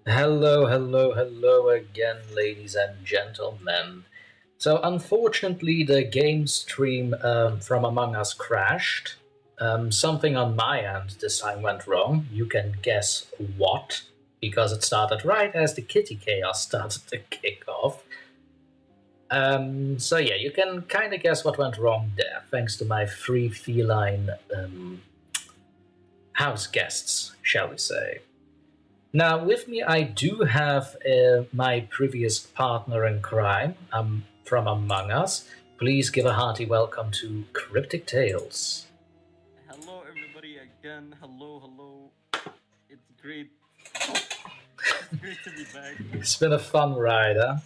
Hello, hello, hello again, ladies and gentlemen. So, unfortunately, the game stream from Among Us crashed. Something on my end this time went wrong. You can guess what, because it started right as the kitty chaos started to kick off. So, yeah, you can kind of guess what went wrong there, thanks to my free feline house guests, shall we say. Now, with me, I do have my previous partner in crime from Among Us. Please give a hearty welcome to Cryptic Tales. Hello, everybody, again. Hello. It's great. It's great to be back. It's been a fun ride, huh?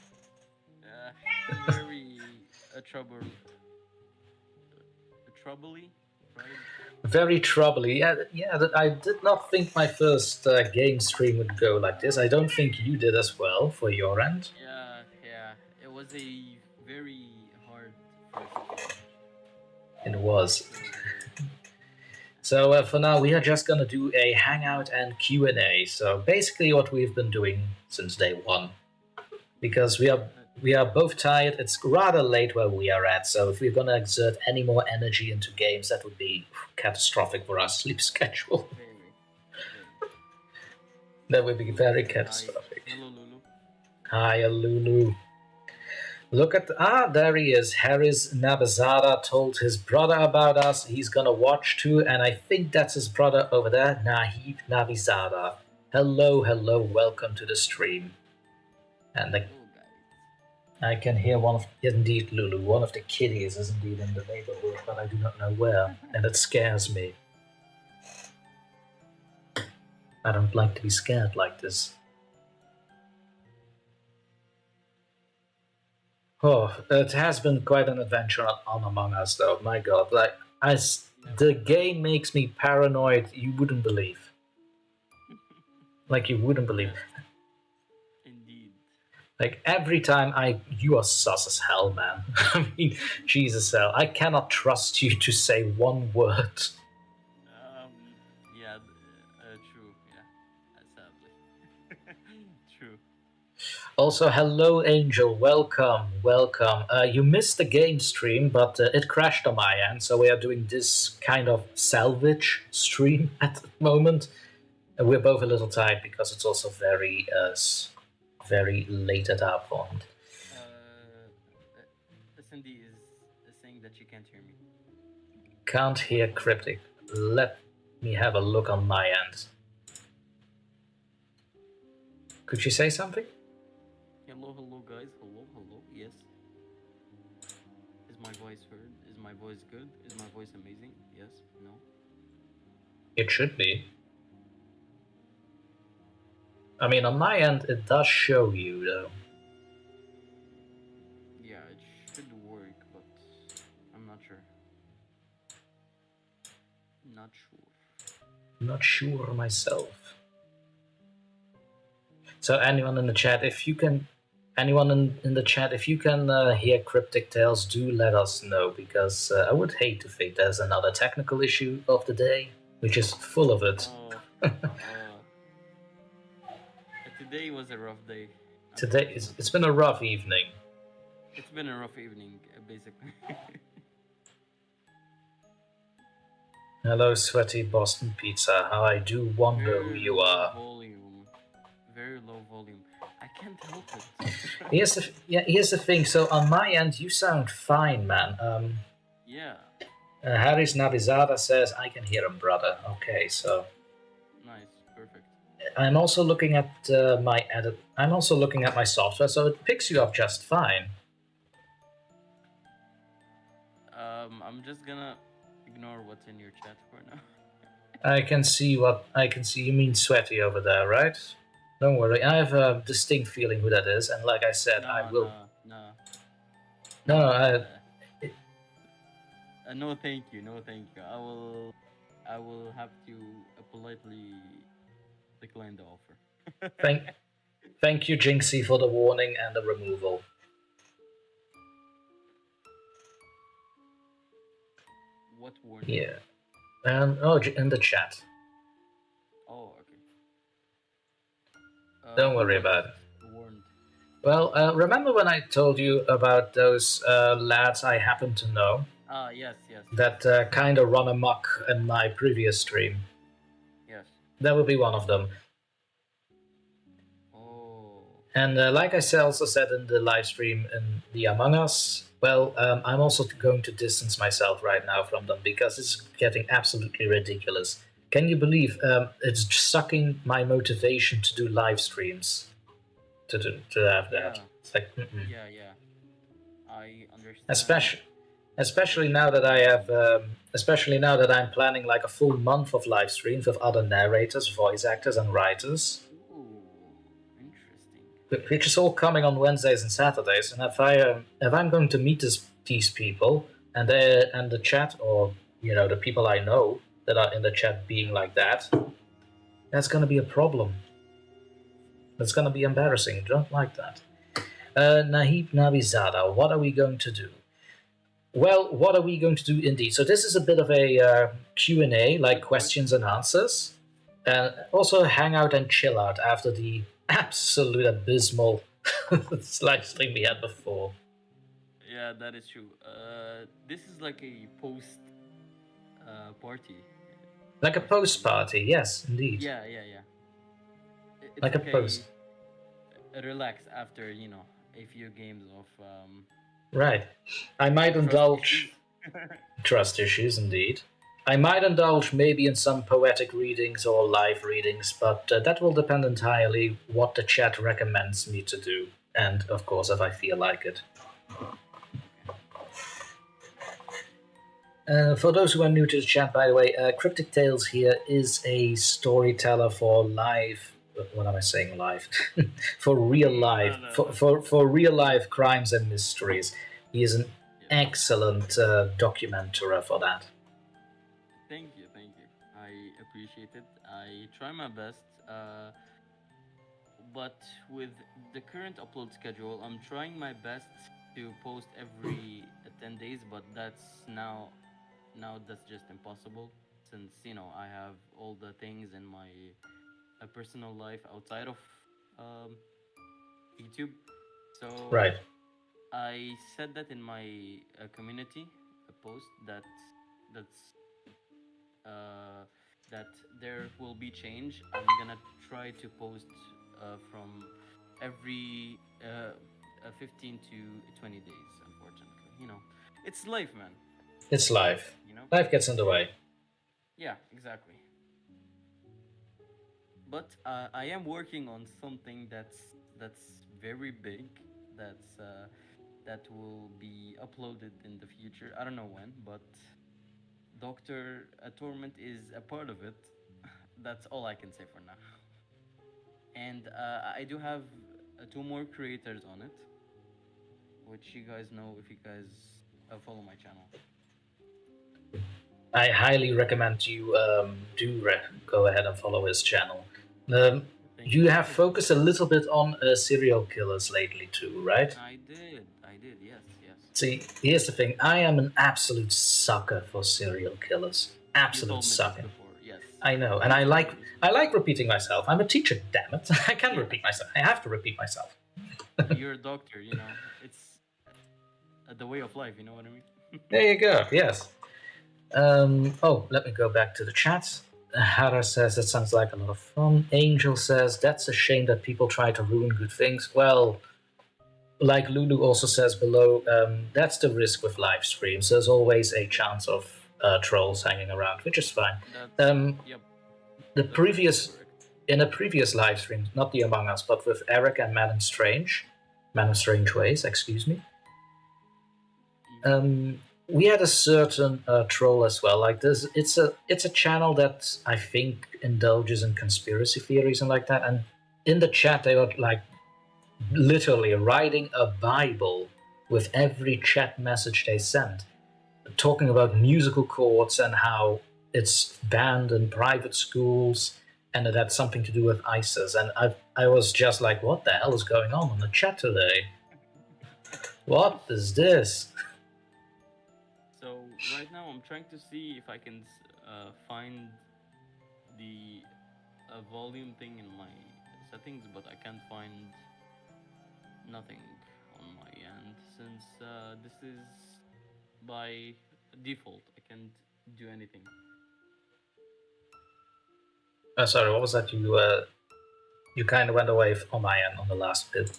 Very troubly, right? Very troubling. Yeah, I did not think my first game stream would go like this. I don't think you did as well for your end. Yeah. It was a very hard first game. It was. So for now, we are just gonna do a hangout and Q&A. So basically, what we've been doing since day one, because we are both tired. It's rather late where we are at. So if we're gonna exert any more energy into games, that would be catastrophic for our sleep schedule. Very. That would be very Hi. catastrophic. Hello, Lulu. Hi, Lulu. Look at there he is. Harris Nabazada told his brother about us. He's gonna watch too, and I think that's his brother over there, Nahib Navizada. Hello, welcome to the stream. And Hello, guys. I can hear indeed, Lulu, one of the kitties is indeed in the neighborhood, but I do not know where, and it scares me. I don't like to be scared like this. Oh, it has been quite an adventure on Among Us, though. My God, the game makes me paranoid. You wouldn't believe. Like you wouldn't believe. Indeed. Like every time you are sus as hell, man. I mean, Jesus hell, I cannot trust you to say one word. Yeah, true. Yeah, sadly. True. Also, hello, Angel. Welcome. You missed the game stream, but it crashed on my end, so we are doing this kind of salvage stream at the moment. And we're both a little tired because it's also very late at our point. Cindy is saying that she can't hear me. Can't hear cryptic. Let me have a look on my end. Could she say something? Hello, guys. Hello. Yes. Is my voice heard? Is my voice good? Is my voice amazing? Yes. No. It should be. I mean, on my end, it does show you, though. Yeah, it should work, but I'm not sure. Not sure myself. So anyone in the chat, if you can, in the chat, if you can hear Cryptic Tales, do let us know, because I would hate to think there's another technical issue of the day, which is full of it. Today was a rough day. Today it's been a rough evening. It's been a rough evening, basically. Hello, sweaty Boston Pizza. How I do wonder who you are. Very low volume. I can't help it. Here's the thing. So on my end, you sound fine, man. Yeah. Harris Navizada says I can hear him, brother. Okay, so. Nice, perfect. I'm also looking at my edit. I'm also looking at my software, so it picks you up just fine. I'm just gonna ignore what's in your chat for now. I can see. You mean sweaty over there, right? Don't worry. I have a distinct feeling who that is, and like I said, I will. No, thank you. I will have to politely decline the offer. Thank you, Jinxie, for the warning and the removal. What warning? Yeah. In the chat. Oh, okay. Don't who worry was about it. warned? Well, remember when I told you about those lads I happen to know Ah, yes, yes, that yes, kind of run amok in my previous stream? yes. That would be one of them. Oh, And like I also said in the live stream in the Among Us, well, I'm also going to distance myself right now from them because it's getting absolutely ridiculous. Can you believe it's sucking my motivation to do live streams to have that? yeah, It's like, mm-mm. yeah, yeah. I understand especially now that I have, frustration. especially now that I'm planning like a full month of live streams with other narrators, voice actors, and writers, Ooh, interesting. which is all coming on Wednesdays and Saturdays. And if I'm going to meet these people and the chat, or the people I know that are in the chat being like that, that's going to be a problem. That's going to be embarrassing. Don't like that. Nahib Nabizada, what are we going to do? Well, what are we going to do indeed? So this is a bit of a Q&A, like Good questions question. and answers. And also hang out and chill out after the absolute abysmal live stream we had before. Yeah, that is true. This is like a post party. Like a Post post party, yes, indeed. Yeah, yeah, yeah. It's Like a like post. a relax after a few games of Right. I might trust indulge issues. trust issues, indeed. I might indulge maybe in some poetic readings or live readings, but that will depend entirely what the chat recommends me to do, and of course if I feel like it. For those who are new to the chat, by the way, CrypticTales here is a storyteller for live. What am I saying? Live for real life, No. for real life crimes and mysteries. He is an Yeah. excellent documenter for that. Thank you, thank you. I appreciate it. I try my best. But with the current upload schedule, I'm trying my best to post every 10 days, but now that's just impossible since I have all the things in my personal life outside of um, YouTube. So Right. I said that in my community post that's uh, that there will be change. I'm gonna try to post from every 15 to 20 days. Unfortunately, it's life, man. It's life. You know? Life gets in the way. Yeah, exactly. But I am working on something that's very big. That will be uploaded in the future. I don't know when, but Doctor Torment is a part of it. That's all I can say for now. And I do have two more creators on it, which you guys know if you guys follow my channel. I highly recommend you go ahead and follow his channel. You have focused a little bit on serial killers lately too, right? I did, yes, yes. See, here's the thing. I am an absolute sucker for serial killers. You Absolute told me this sucker. before, yes. I know, and You told me this I before. like repeating myself. I'm a teacher, damn it. I can Yeah. repeat myself. I have to repeat myself. You're a doctor, it's the way of life, you know what I mean? There you go. Yes. Let me go back to the chat. Hara says that sounds like a lot of fun. Angel says that's a shame that people try to ruin good things. Well, like Lulu also says below, that's the risk with live streams. There's always a chance of trolls hanging around, which is fine. Yep. The That's previous correct. in a previous live stream, not the Among Us, but with Eric and Man of Strange Ways, excuse me. We had a certain troll as well. Like this, it's a channel that I think indulges in conspiracy theories and like that. And in the chat, they were like literally writing a Bible with every chat message they sent, talking about musical chords and how it's banned in private schools and that that's something to do with ISIS. And I was just like, what the hell is going on in the chat today? What is this? So right now I'm trying to see if I can find the volume thing in my settings, but I can't find nothing on my end since this is by default. I can't do anything. Sorry, what was that? You kind of went away on my end on the last bit.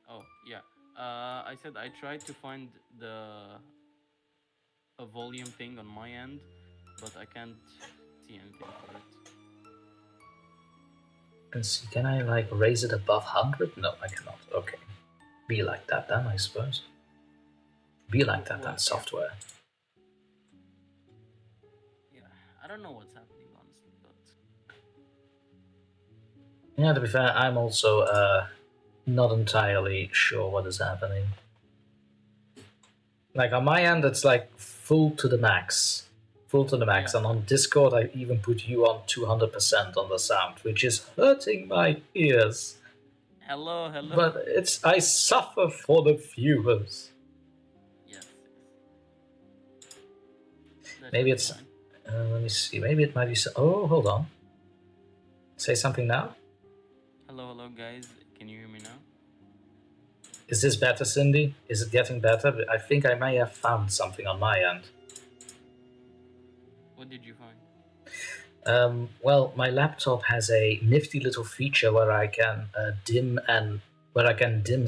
Oh yeah, I said I tried to find a volume thing on my end, but I can't see anything for it. Let's see, can I like raise it above 100? No, I cannot. Okay. Be like that then, I suppose. Be like that then, software. Yeah, I don't know what's happening, honestly, but... Yeah, to be fair, I'm also not entirely sure what is happening. Like on my end, it's like full to the max. Full to the max. Yeah. And on Discord, I even put you on 200% on the sound, which is hurting my ears. Hello. But I suffer for the viewers. Yes. Maybe it's... let me see. Maybe it might be... Oh, hold on. Say something now. Hello, guys. Can you hear me now? Is this better, Cindy? Is it getting better? I think I may have found something on my end. What did you find? Well, my laptop has a nifty little feature where I can dim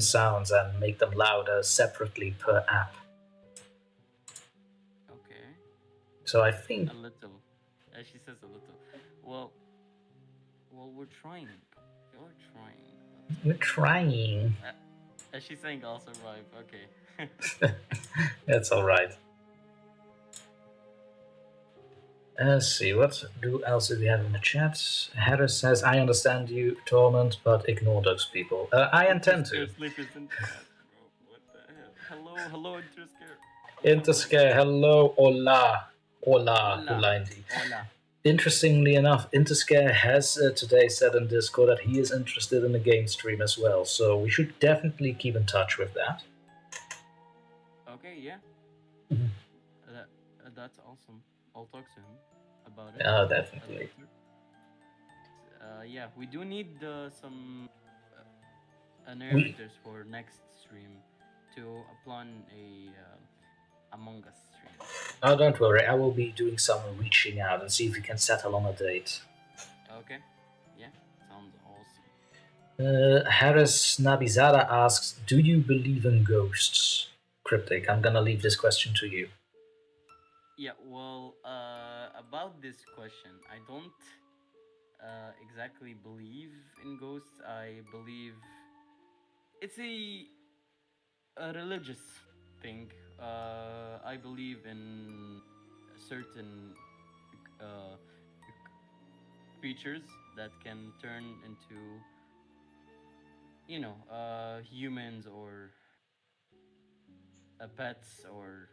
sounds and make them louder separately per app. Okay. So I think a little. She says a little. Well, we're trying. You're trying. We're trying. She's saying I'll survive. Okay. That's all right. Let's see, what else do we have in the chat? Harris says, I understand you, Torment, but ignore those people. I intend to. Sleep is in chat, bro. What the hell? Hello, Interscare. Interscare, hello, hola indeed. Hola. Interestingly enough, Interscare has today said in Discord that he is interested in the game stream as well, so we should definitely keep in touch with that. Okay, yeah. That's awesome. I'll talk to him about it. Oh, definitely. Yeah, we do need some narrators for next stream to plan a Among Us stream. Oh, don't worry. I will be doing some reaching out and see if we can settle on a date. Okay. Yeah, sounds awesome. Harris Nabizada asks, do you believe in ghosts? Cryptic, I'm gonna leave this question to you. Yeah, well, about this question, I don't exactly believe in ghosts. I believe it's a religious thing. I believe in certain creatures that can turn into, humans or pets or,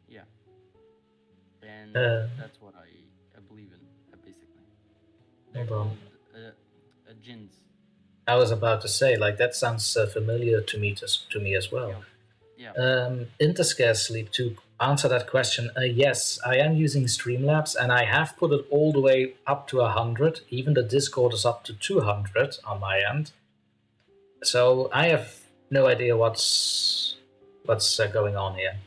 yeah. And that's what I believe in, basically. They're called jinns. I was about to say, like, that sounds familiar to me as well. Yeah. Interscare Sleep, to answer that question, yes, I am using Streamlabs, and I have put it all the way up to 100. Even the Discord is up to 200 on my end. So I have no idea what's going on here.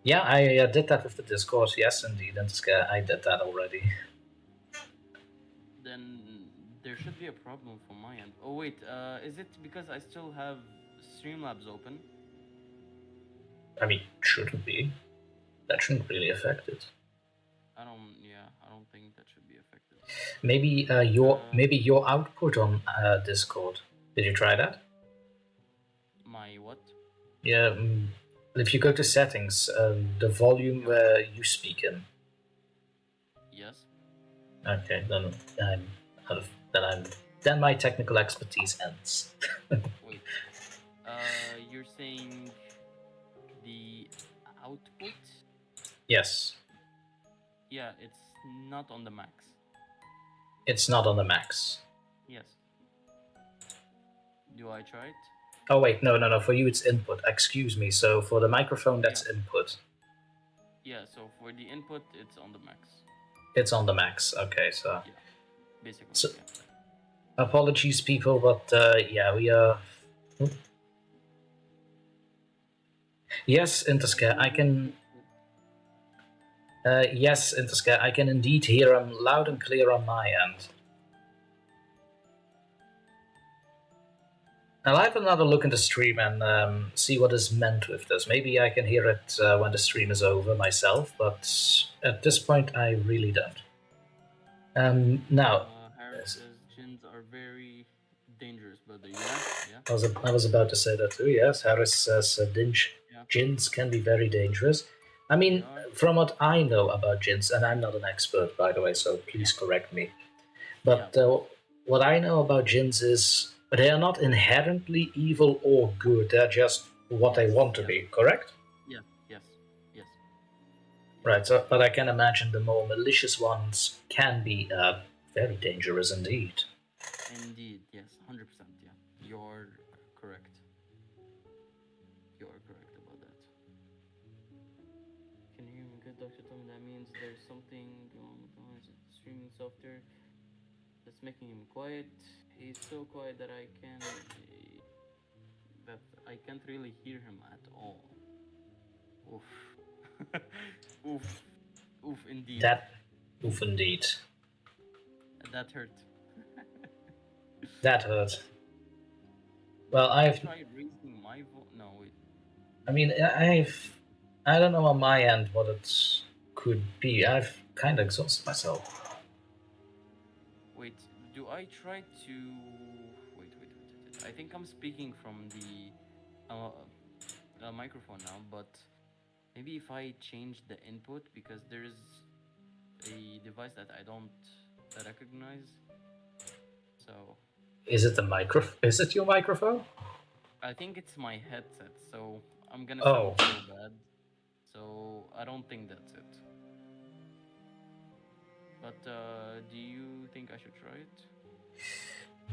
Yeah, I did that with the Discord. Yes, indeed, Interscare, I did that already. Then there should be a problem from my end. Oh wait, is it because I still have Streamlabs open? I mean, shouldn't be. That shouldn't really affect it. I don't think that should be affected. Maybe your output on Discord. Did you try that? My what? Yeah, if you go to settings, the volume where you speak in. Yes. Okay, then I'm out of. Then my technical expertise ends. Wait. You're saying the output? Yes. Yeah, it's not on the max. It's not on the max. Yes. Do I try it? Oh wait, no. For you, it's input. Excuse me. So for the microphone, that's input. Yeah. So for the input, it's on the max. It's on the max. Okay, so. Yeah. Basically. So, yeah. Apologies, people, but yeah, we are. Yes, Interscare, I can. Yes, Interscare, I can indeed hear him loud and clear on my end. I'll have another look in the stream and see what is meant with this. Maybe I can hear it when the stream is over myself, but at this point I really don't. Now, Harris yes, says gins are very dangerous, brother. Yeah, yeah, I was about to say that too. Yes, Harris says yeah. gins can be very dangerous. I They mean, are. from what I know about gins, and I'm not an expert by the way, so Yeah, please correct me. yeah, But of course. what I know about gins is they are not inherently evil or good. They're just what they Yes, want to yes, be. Correct? yes, yes, yes, yes. Right. So, but I can imagine the more malicious ones can be very dangerous indeed. Indeed, yes, 100%. Yeah, you're correct. You're correct about that. Can you hear me good, Doctor Tom? That means there's something wrong with the streaming software that's making him quiet. He's so quiet that I can't really hear him at all. Oof. Oof. Oof indeed. That, oof, indeed. That hurt. That hurt. Well, Can I try raising my voice? No, wait. I mean, I don't know on my end what it could be. I've kind of exhausted myself. Wait, do I try to wait. I think I'm speaking from the microphone now, but maybe if I change the input because there's a device that I don't recognize. So Is it the micro? Is it your microphone? I think it's my headset. So I'm gonna Oh. sound so bad. So I don't think that's it. But do you think I should try it?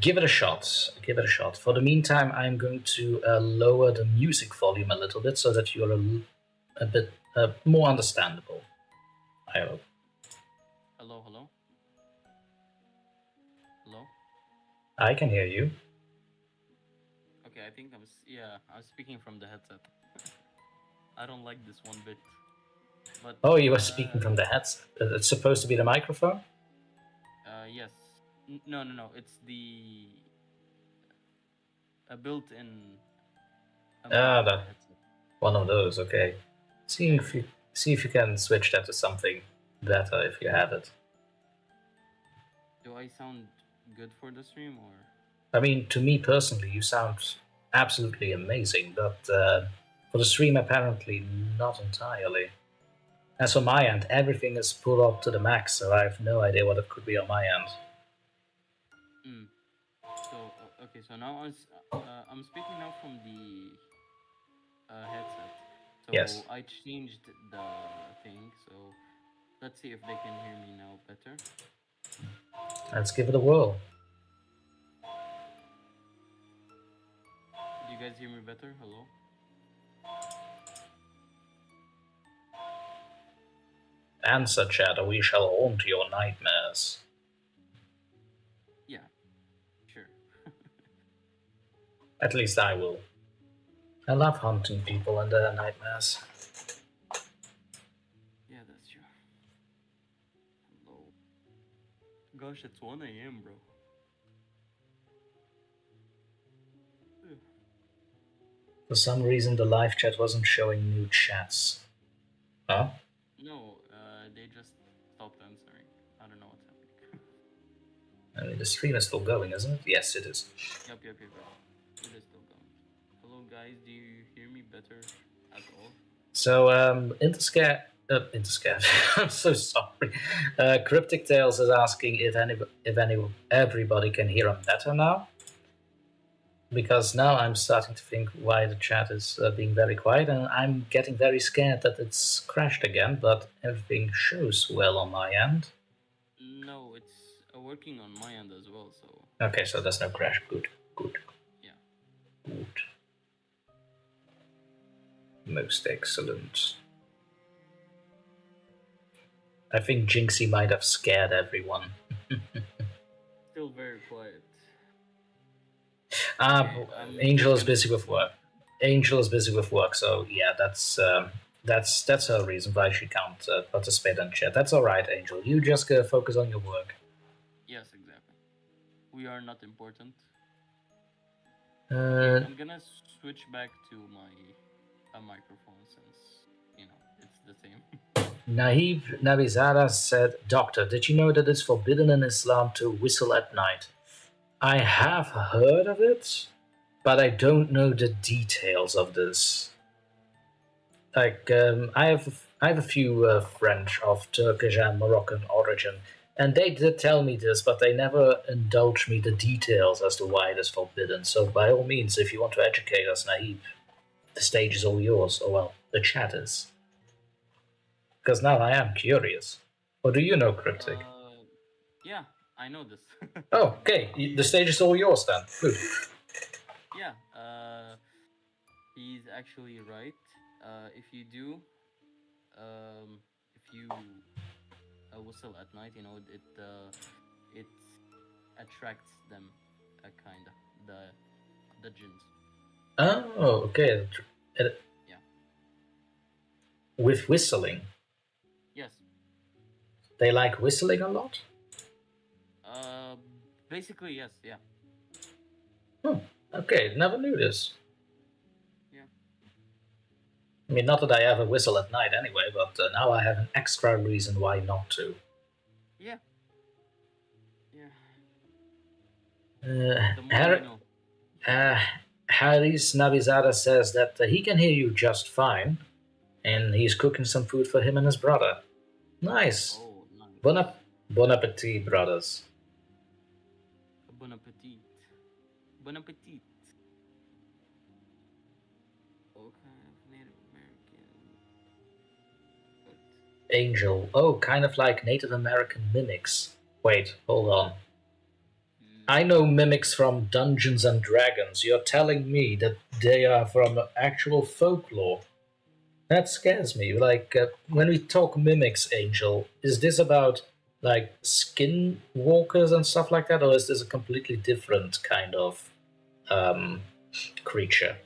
Give it a shot. Give it a shot. For the meantime, I'm going to lower the music volume a little bit so that you're a bit more understandable. I hope. Hello, hello, hello. I can hear you. Okay, I think I'm speaking from the headset. I don't like this one bit. But Oh, you were speaking from the headset. It's supposed to be the microphone? yes. No. It's the a built-in mic on the headset. One of those. Okay. Yeah. See if you can switch that to something better if you have it. Do I sound good for the stream or? I mean, to me personally, you sound absolutely amazing, but for the stream, apparently not entirely. As for my end, everything is pulled up to the max, so I have no idea what it could be on my end. So okay, so now I'm speaking now from the headset. So Yes. I changed the thing. So let's see if they can hear me now better. Let's give it a whirl. Do you guys hear me better? Hello? Answer, chat, or we shall haunt your nightmares. Yeah, sure. At least I will. I love haunting people and their nightmares. Yeah, that's true. Hello. Gosh, it's 1 a.m., bro. For some reason, the live chat wasn't showing new chats. Huh? No, they just stopped answering. I don't know what's happening. I mean, the stream is still going, isn't it? Yes, it is. Yep. It is still going. Hello, guys. Do you hear me better at all? So, Interscare. I'm so sorry. CrypticTales is asking if everybody can hear him better now. Because now I'm starting to think why the chat is being very quiet, and I'm getting very scared that it's crashed again, but everything shows well on my end. No, it's working on my end as well, so... Okay, so there's no crash. Good. Yeah. Good. Most excellent. I think Jinxie might have scared everyone. Still very quiet. Okay, I'm Angel just is gonna busy with assume. work. Angel is busy with work, so yeah, that's her reason why she can't participate in chat. That's all right, Angel. You just focus on your work. Yes, exactly. We are not important. Here, Uh, I'm gonna switch back to my microphone since it's the same. Nahib Nabizada said, "Doctor, did you know that it's forbidden in Islam to whistle at night?" I have heard of it, but I don't know the details of this. Like, I have a few French of Turkish and Moroccan origin, and they did tell me this, but they never indulged me the details as to why it is forbidden. So, by all means, if you want to educate us, Nahib, the stage is all yours. Or well, the chat is, because now I am curious. Or do you know Cryptic? uh, yeah, I know this. Oh, okay. The stage is all yours then. Good. Yeah, he's actually right. If you do, if you whistle at night, it attracts them, kinda the jinns. Oh, okay. Uh, Yeah. With whistling, Yes. they like whistling a lot. Uh, Basically, yes. Yeah. Hmm. Okay, never knew this. Yeah. I mean, not that I ever whistle at night anyway, but now I have an extra reason why not to. Yeah. Yeah. Uh, The more you Har- know. uh, Haris Navizada says that he can hear you just fine, and he's cooking some food for him and his brother. Nice. Oh, nice. Bon, bon appetit, brothers. Bon appetit. Bon appetit. Okay, Native American. But Angel. Oh, kind of like Native American mimics. Wait, hold on. I know mimics from Dungeons and Dragons. You're telling me that they are from actual folklore. That scares me. Like, when we talk mimics, Angel, is this about, like, skinwalkers and stuff like that, or is this a completely different kind of um, creature?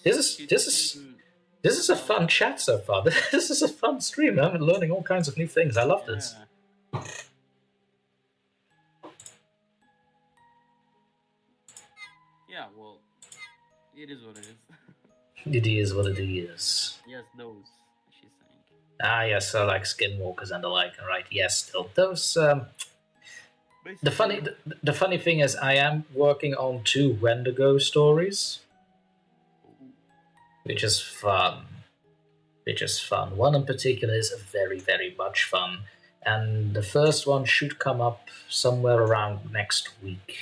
This is she's this is speaking this is a about. fun chat so far. This is a fun stream. I'm learning all kinds of new things. I love this. Yeah. Yeah. Well, it is what it is. It is what it is. Yes, those. She's saying. Ah, yes, I like skinwalkers and the like. Right? Yes, still those. The Basically, funny, yeah. the funny thing is, I am working on two Wendigo stories, Ooh. which is fun. Which is fun. One in particular is very, very much fun, and the first one should come up somewhere around next week,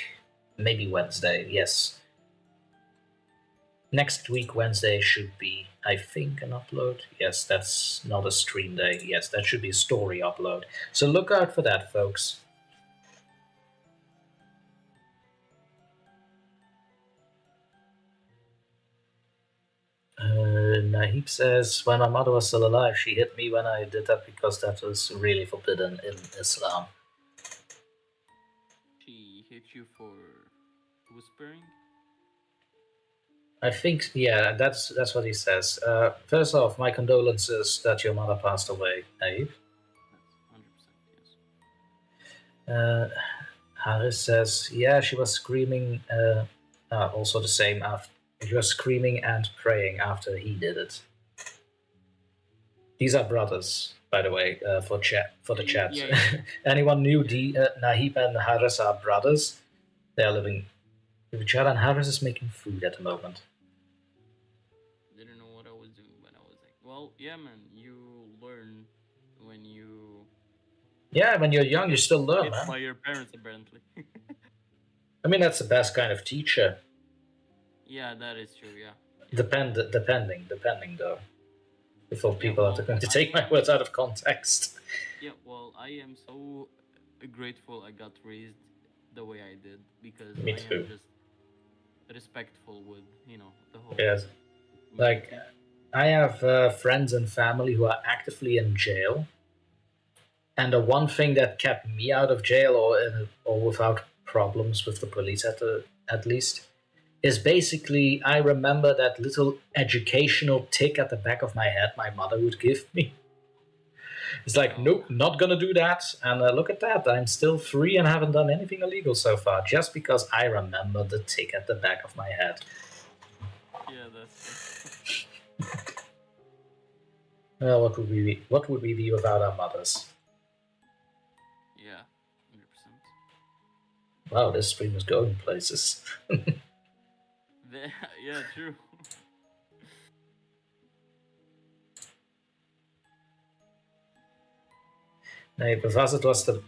maybe Wednesday. Yes, next week Wednesday should be, I think, an upload. Yes, that's not a stream day. Yes, that should be a story upload. So look out for that, folks. Nahib says, when my mother was still alive, she hit me when I did that because that was really forbidden in Islam. She hit you for whispering. I think, yeah, that's what he says. First off, my condolences that your mother passed away, Nahib. That's 100% yes. Harris says, yeah, she was screaming, also the same after. She was screaming and praying after he did it. These are brothers, by the way, for the chat. Yeah, yeah, yeah. Anyone knew Yeah. Nahib and Harris are brothers? They are living with each other, and Harris is making food at the moment. Didn't know what I was doing, but I was like, well, yeah, man, you learn when you Yeah, when you're young, you still learn, hit man. by your parents, apparently. I mean, that's the best kind of teacher. Yeah, that is true. Yeah. Depending though. Before people are going to take my am- words out of context. Yeah, well, I am so grateful I got raised the way I did because Me I too. am just respectful with the whole Yes. Like, community. I have friends and family who are actively in jail, and the one thing that kept me out of jail or without problems with the police at least, is basically I remember that little educational tick at the back of my head my mother would give me. It's like, Oh, nope, not gonna do that. And look at that, I'm still free and haven't done anything illegal so far, just because I remember the tick at the back of my head. yeah, that's true. Well, what would we be without our mothers? Yeah, 100%. Wow, this stream is going places. Yeah, true. Nee, because it was the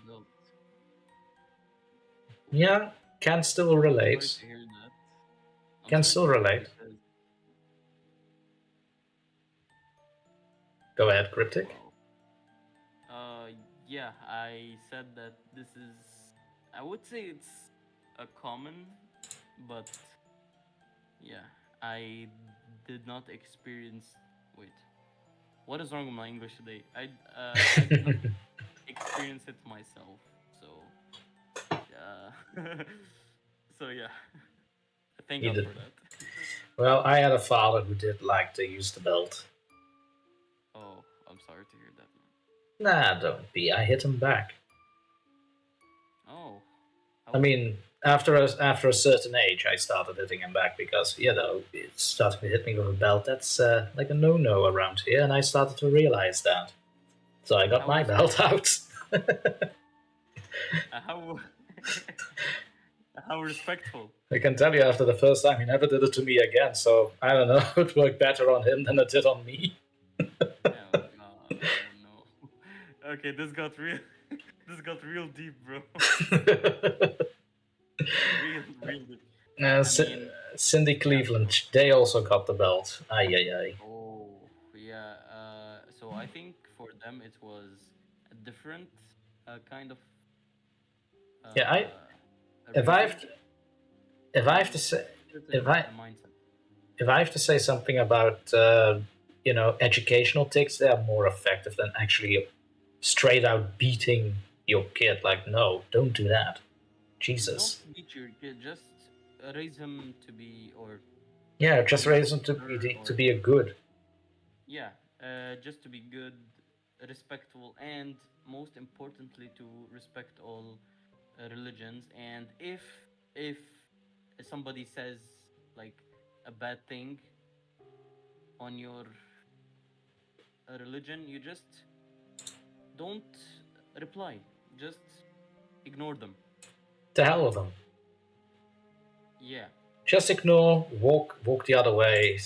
yeah, can still Sorry relate. to hear that. Can still relate. Go ahead, Cryptic. Yeah, I said that this is. I would say it's a common, but yeah, I did not experience. Wait, what is wrong with my English today? I did not experience it myself. So, so yeah, thank God for that. Well, I had a father who did like to use the belt. Oh, I'm sorry to hear that, man. Nah, don't be. I hit him back. Oh, I mean, after a certain age, I started hitting him back because it started to hit me with a belt. That's like a no-no around here, and I started to realize that. So I got my belt out. How how respectful. I can tell you, after the first time, he never did it to me again. So I don't know. It worked better on him than it did on me. Oh no. Okay, this got real. This got real deep, bro. real deep. Cindy Cleveland, they also got the belt. Ay, ay, ay. Oh, yeah. So I think for them it was a different kind of. Yeah, if I have to say, if I have to say something about educational ticks, they are more effective than actually straight out beating your kid. Like, no, don't do that. Jesus. Don't beat your kid. Just raise him to be, just raise him to be a good. Yeah, just to be good, respectful, and most importantly, to respect all religions. And if somebody says like a bad thing on your religion, you just don't reply. Just ignore them. To hell with them. Yeah. Just ignore. Walk the other way.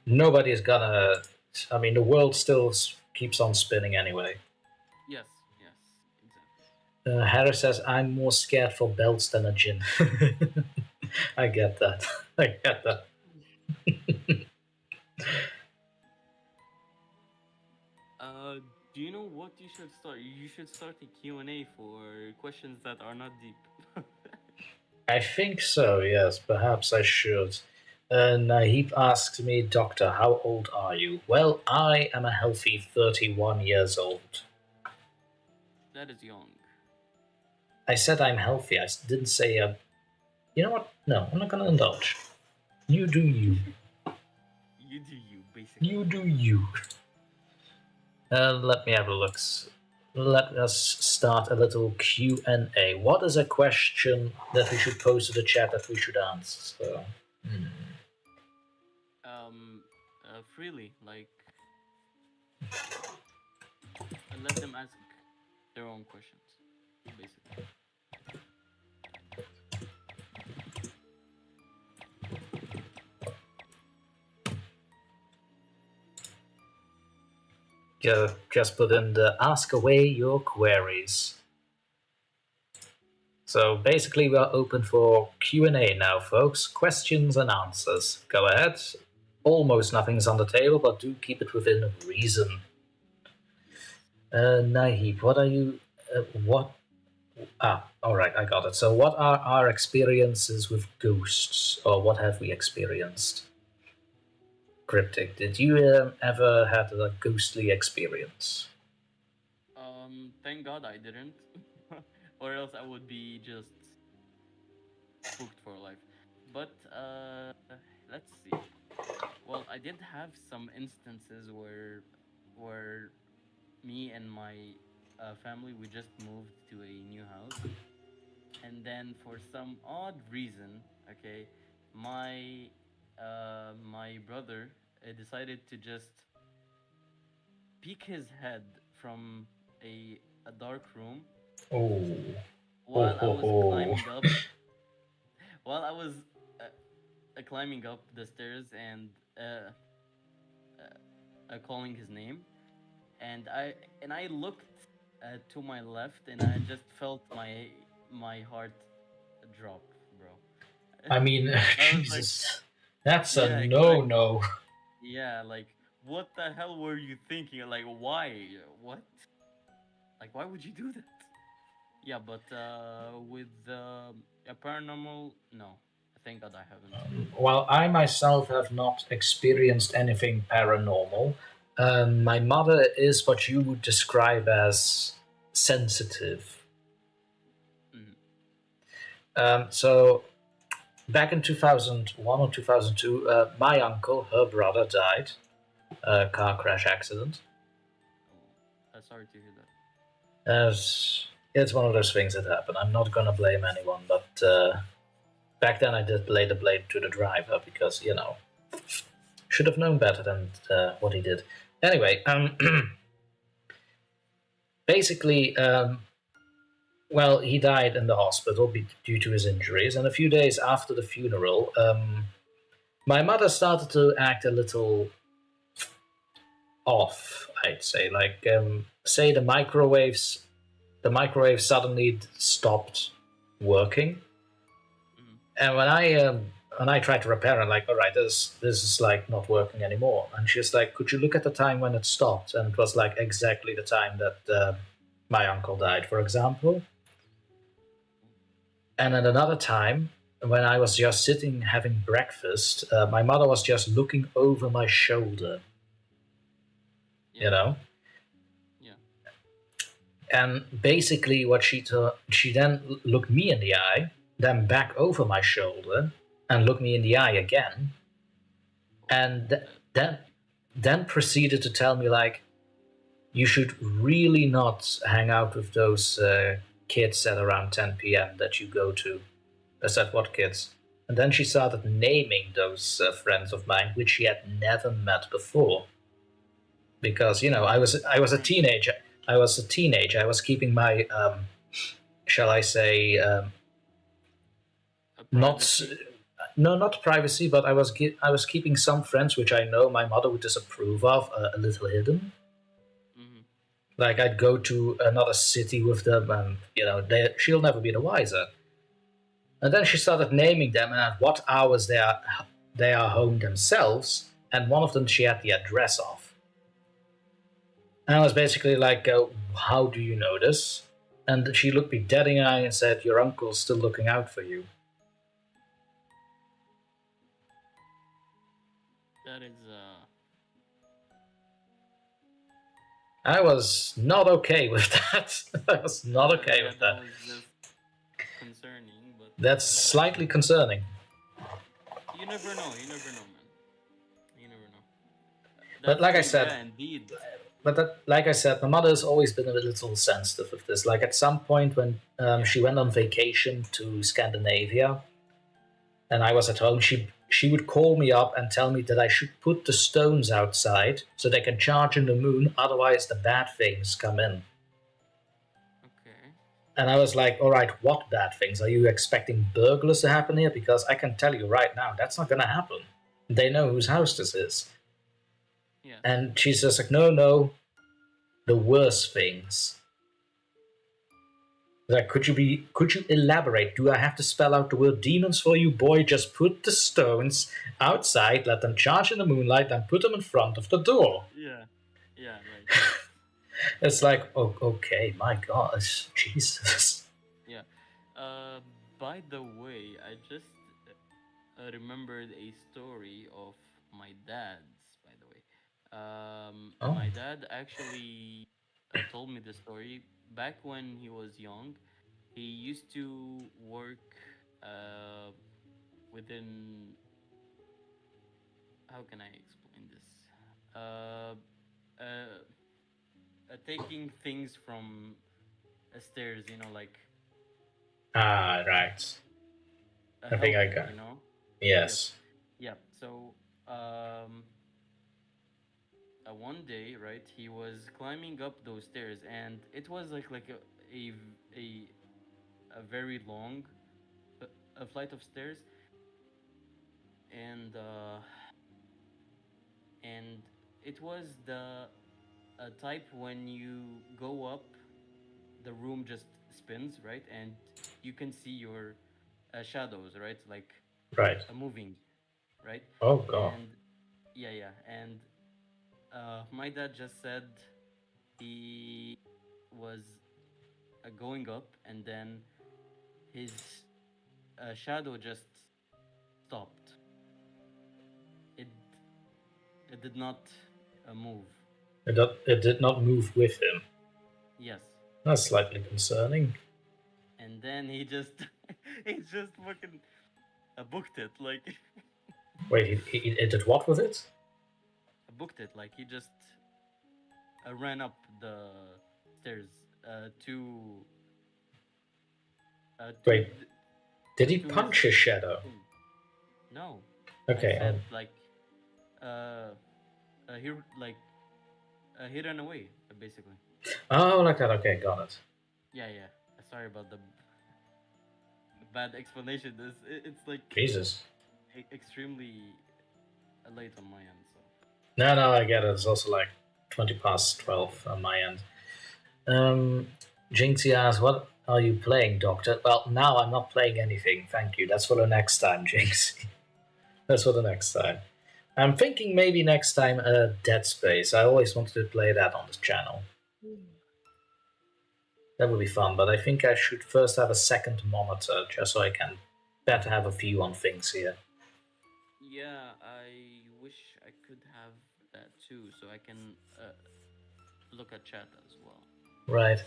Nobody's gonna. I mean, the world still keeps on spinning anyway. Yes. Exactly. Harris says, "I'm more scared for belts than a gin." I get that. Do you know what you should start? You should start a Q&A for questions that are not deep. I think so, yes. Perhaps I should. Nahib asks me, Doctor, how old are you? Well, I am a healthy 31 years old. That is young. I said I'm healthy. I didn't say, you know what? No, I'm not going to indulge. You do you. You do you, basically. You do you. Let me have a look. Let us start a little Q&A. What is a question that we should pose to the chat that we should answer? So, freely, like, let them ask their own questions, basically. just put in the ask away your queries. So basically, we are open for Q&A now, folks. Questions and answers. Go ahead. Almost nothing's on the table, but do keep it within reason. Nahib, what are you... what... all right, I got it. So what are our experiences with ghosts? Or what have we experienced? Cryptic, did you ever have a ghostly experience? Thank God I didn't. Or else I would be just spooked for life. But let's see. Well, I did have some instances where me and my family we just moved to a new house, and then for some odd reason, okay, my brother decided to just peek his head from a dark room Oh, oh, while I ho, was ho. climbing up while I was climbing up the stairs and uh, calling his name, and I looked to my left, and I just felt my heart drop, bro. I mean, I was like, Jesus, that's a yeah, exactly. no-no. Yeah, like what the hell were you thinking? Like why? What? Like why would you do that? Yeah, but with a paranormal, no. Thank God I haven't. While I myself have not experienced anything paranormal, my mother is what you would describe as sensitive. Mm, So back in 2001 or 2002, my uncle, her brother, died. A car crash accident. sorry to hear that. As it's one of those things that happen. I'm not gonna blame anyone, but back then I did lay the blame to the driver because should have known better than what he did. Anyway, basically, well, he died in the hospital due to his injuries, and a few days after the funeral, my mother started to act a little off. I'd say, like, say the microwave suddenly stopped working, Mm, and when I tried to repair it, like, all right, this is like not working anymore, and she's like, could you look at the time when it stopped? And it was like exactly the time that my uncle died, for example. And at another time, when I was just sitting having breakfast, my mother was just looking over my shoulder, you yeah, know. yeah. And basically, she then looked me in the eye, then back over my shoulder, and looked me in the eye again, Oh, and then proceeded to tell me like, you should really not hang out with those kids at around 10 p.m. that you go to. I said, what kids? And then she started naming those friends of mine, which she had never met before. Because I was a strange. teenager. I was a teenager. I was keeping my shall I say not Privacy. no not privacy, but I was keeping some friends which I know my mother would disapprove of a little hidden. Mm-hmm. Like I'd go to another city with them, and she'll never be the wiser. And then she started naming them and at what hours they are home themselves. And one of them she had the address of. And I was basically like, "How do you know this?" And she looked me dead in the eye and said, "Your uncle's still looking out for you." That is I was not okay with that. I was not okay yeah, with that that. was just concerning, but That's slightly concerning. you never know. You never know, man. You never know. But That's like I true. said, Yeah, indeed. like I said, my mother has always been a little sensitive with this. Like at some point when Yeah. she went on vacation to Scandinavia, and I was at home, she would call me up and tell me that I should put the stones outside so they can charge in the moon, otherwise the bad things come in. Okay. And I was like, all right, what bad things? Are you expecting burglars to happen here? Because I can tell you right now, that's not going to happen. They know whose house this is. Yes. And she's just like, no, no, the worst things. Like, could you elaborate? Do I have to spell out the word demons for you, boy? Just put the stones outside, let them charge in the moonlight, and put them in front of the door. Yeah. Yeah. Right. It's like, oh, okay, my gosh, Jesus. Yeah. Uh, by the way, I just remembered a story of my dad's. By the way, Oh, my dad actually told me the story back when he was young. He used to work uh, within, how can I explain this? Uh, uh, Taking things from stairs, like Ah, right. I think I helping, got. Yes. Yes. Yeah. So, um, one day, right, he was climbing up those stairs, and it was like a, a very long a flight of stairs, and and it was the type when you go up, the room just spins, right, and you can see your shadows, right, like Right. moving, right, Oh god. and yeah, and my dad just said he was going up, and then his shadow just stopped. It it did not move. It did not move with him. Yes, That's slightly concerning. and then he just he just fucking booked it like Wait, he did what with it? booked it like he just ran up the stairs to Wait, did he to his punch his shadow? thing. No, I Okay. said like he like he ran away basically. Oh, like that. Okay, got it. Yeah. Sorry about the bad explanation. It's like Jesus. extremely late on my end. So No, I get it. It's also like 20 past 12 on my end. Jinxie asks, what are you playing, Doctor? Well, now I'm not playing anything, thank you. That's for the next time, Jinxie. That's for the next time. I'm thinking maybe next time Dead Space. I always wanted to play that on this channel. That would be fun, but I think I should first have a second monitor just so I can better have a view on things here. yeah, I wish I could have that too, so I can look at chat as well. Right.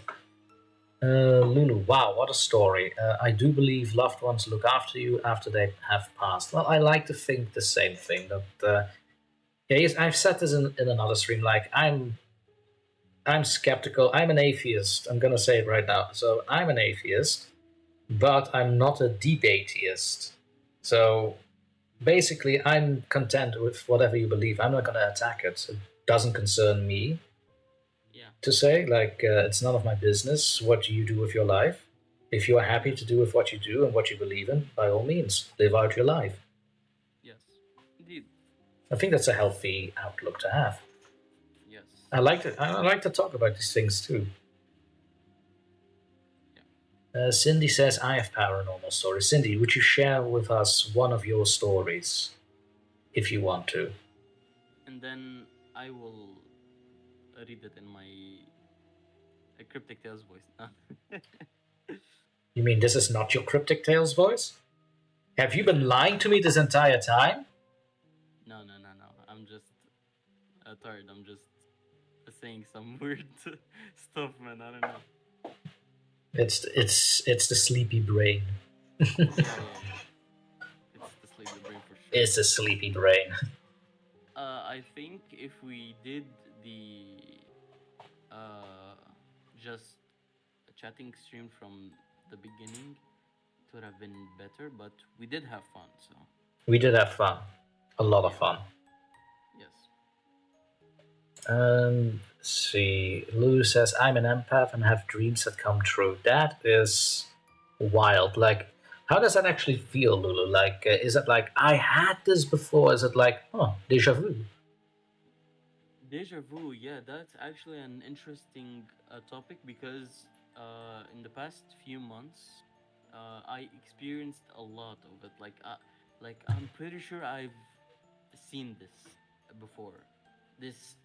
Lulu, wow, what a story. I do believe loved ones look after you after they have passed. Well, I like to think the same thing. That yeah, yes, I've said this in another stream. Like, I'm skeptical. I'm an atheist. I'm gonna say it right now. So I'm an atheist, but I'm not a deep atheist. So basically, I'm content with whatever you believe. I'm not gonna attack it. It doesn't concern me Yeah. to say. Like, it's none of my business what you do with your life. If you are happy to do with what you do and what you believe in, by all means, live out your life. Yes. Indeed. I think that's a healthy outlook to have. Yes. I like to talk about these things too. Cindy says, I have paranormal stories. Cindy, would you share with us one of your stories if you want to? And then I will read it in my CrypticTales voice. You mean this is not your CrypticTales voice? Have you been lying to me this entire time? No. I'm just tired. I'm just saying some weird stuff, man. I don't know. It's the sleepy brain. Yeah. It's the sleepy brain for sure. It's the sleepy brain. I think if we did the just a chatting stream from the beginning, it would have been better. But we did have fun, so We did have fun. A lot of fun. yes. Let's see. Lulu says, I'm an empath and have dreams that come true. That is wild. Like, how does that actually feel, Lulu? Like, is it like, I had this before? Is it like, oh, deja vu? Deja vu, yeah, that's actually an interesting topic because in the past few months, I experienced a lot of it. Like I'm pretty sure I've seen this before. This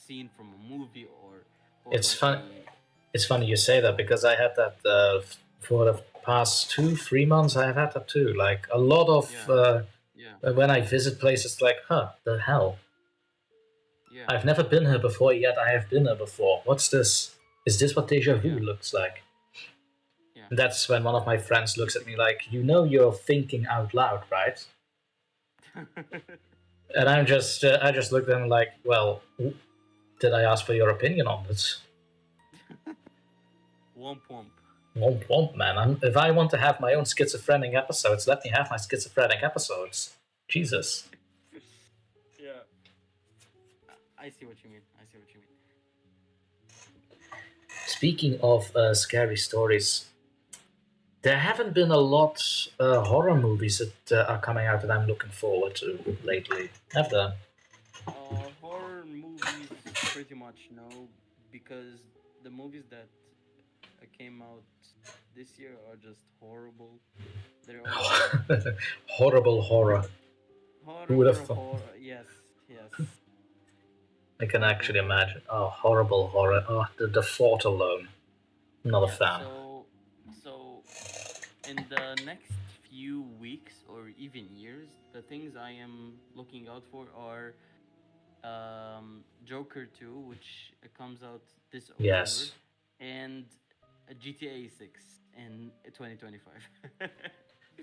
scene from a movie or It's like fun. It's funny you say that because I had that for the past 2-3 months. I have had that too. Like a lot of when I visit places, like, the hell. Yeah. I've never been here before, yet I have been here before. What's this? Is this what deja vu looks like? Yeah. That's when one of my friends looks at me like, you know, you're thinking out loud, right? And I just looked at him like, well, did I ask for your opinion on this? Womp womp. Womp womp, man. If I want to have my own schizophrenic episodes, let me have my schizophrenic episodes. Jesus. Yeah. I see what you mean. I see what you mean. Speaking of scary stories, there haven't been a lot horror movies that are coming out that I'm looking forward to lately, have there? Horror movies, pretty much no, because the movies that came out this year are just horrible. They're all bad. Horrible horror. Who would have Horror, thought? horror. Yes, yes. I can actually Horrible. imagine. Oh, horrible horror. Oh, the thought alone. Not a Yeah. fan. So in the next few weeks or even years, the things I am looking out for are Joker 2, which comes out this October, Yes. and GTA 6 in 2025.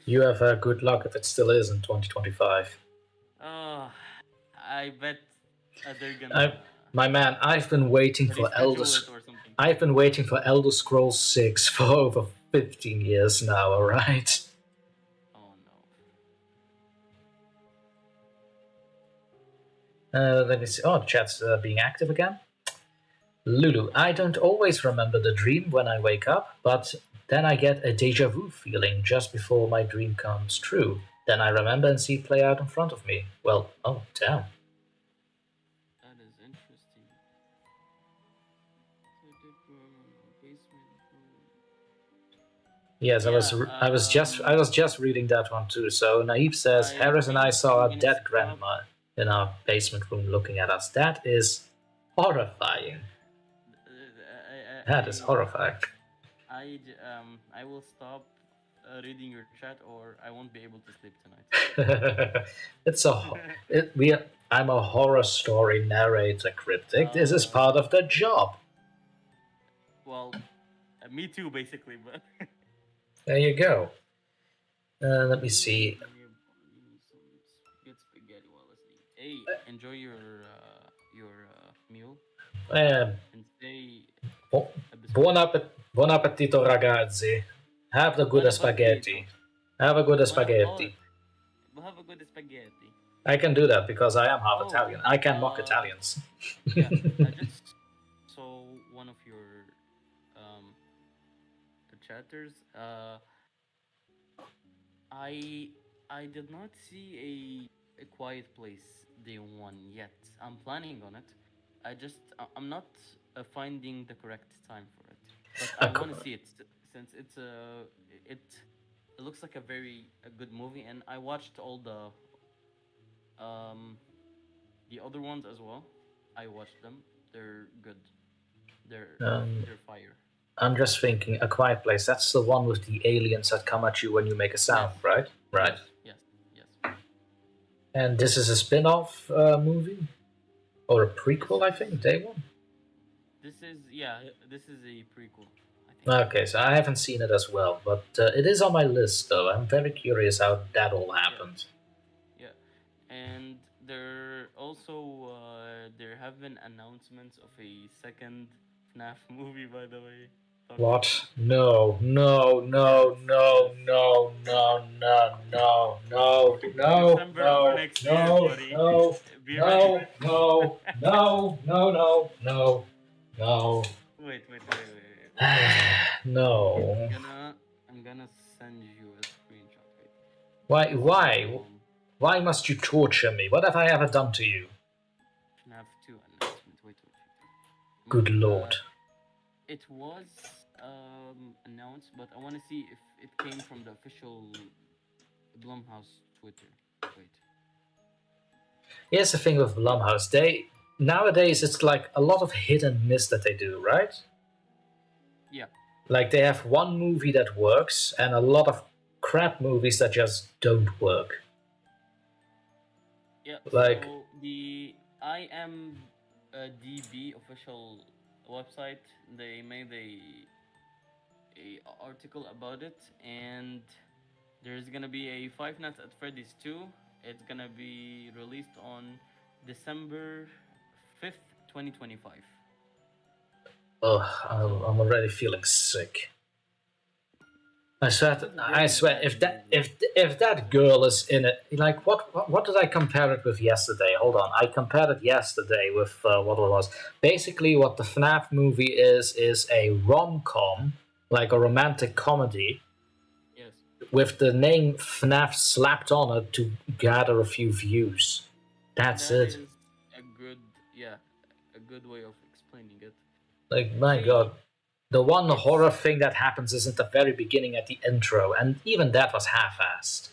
You have good luck if it still is in 2025. Oh, I bet they're I, gonna my man, I've been waiting for reschedule it or something. I've been waiting for Elder Scrolls 6 for over 15 years now, alright? Oh no. Let me see. Oh, the chat's being active again. Lulu, I don't always remember the dream when I wake up, but then I get a deja vu feeling just before my dream comes true. Then I remember and see it play out in front of me. Well, oh, damn. That is interesting. Yes, Yeah, I was just reading that one too. So Naive says I Harris and I think saw I'm a gonna dead stop. grandma in our basement room looking at us. That is horrifying. That is horrifying. I will stop reading your chat, or I won't be able to sleep tonight. It's a I'm a horror story narrator cryptic. This is part of the job. Well, me too, basically. But There you go. Let me see. Get spaghetti while listening. Hey, enjoy your meal Uh, and stay. bu- buon appetito, ragazzi. Have the good Buon spaghetti. appetito. Have a good Buon app- oh, spaghetti. have a good spaghetti. I can do that because I am half Oh, Italian. I can mock Italians. yeah. I just saw one of your um chatters. I I did not see a quiet place day one yet. I'm planning on it. I'm not finding the correct time for it, but I A want to qu- see it since it it looks like a good movie, and I watched all um the other ones as well. I watched them. They're good. um, They're fire. I'm just thinking, A Quiet Place. That's the one with the aliens that come at you when you make a Yes. sound, right? Right. Yes. Yes. Yes. And this is a spin-off movie or a prequel, I think. Day one. This is a prequel, I think. Okay, so I haven't seen it as well, but it is on my list, though. I'm very curious how that all happened. Yeah. And there have been announcements of a second FNAF movie, by the way. What? No, no, no, Yes, no, yes. no, no, no, no, no, no, December of no, next year, no, buddy. no, Be ready. no, no, no, no, no, no, no. Wait. No. I'm gonna send you a screenshot. Wait. Why? Why? Um, Why must you torture me? What have I ever done to you? FNAF 2 announcement. Wait. Good lord. It was announced, but I want to see if it came from the official Blumhouse Twitter. Wait. Here's the thing with Blumhouse. Nowadays it's like a lot of hit and miss that they do, right? Yeah. Like they have one movie that works and a lot of crap movies that just don't work. Yeah. Like- So the IMDb official website, they made a article about it, and there's gonna be a Five Nights at Freddy's 2. It's gonna be released on December 5th, 2025. Oh, So I'm already feeling sick. I swear, this is a I very swear, bad movie. if that girl is in it, like what did I compare it with yesterday? Hold on, I compared it yesterday with what it was. Basically, what the FNAF movie is a rom-com, like a romantic comedy, Yes, with the name FNAF slapped on it to gather a few views. That's that it. is a good, yeah, a good way of explaining it. Like my See, god, the one it's horror thing that happens is at the very beginning at the intro, and even that was half-assed.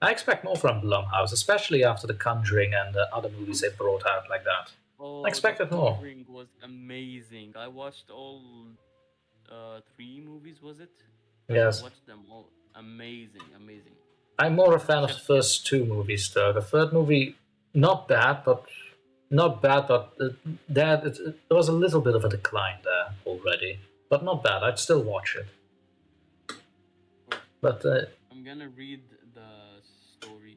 I expect more from Blumhouse, especially after The Conjuring and the other movies they brought out like that. I oh, The expected more. Conjuring was amazing. I watched all three movies. Was it? I Yes. watched them all. Amazing, amazing. I'm more a fan of the Chef Kiss. first two movies, though. The third movie, not bad, but there was a little bit of a decline there already. But not bad. I'd still watch it. Wait, But I'm gonna read the story.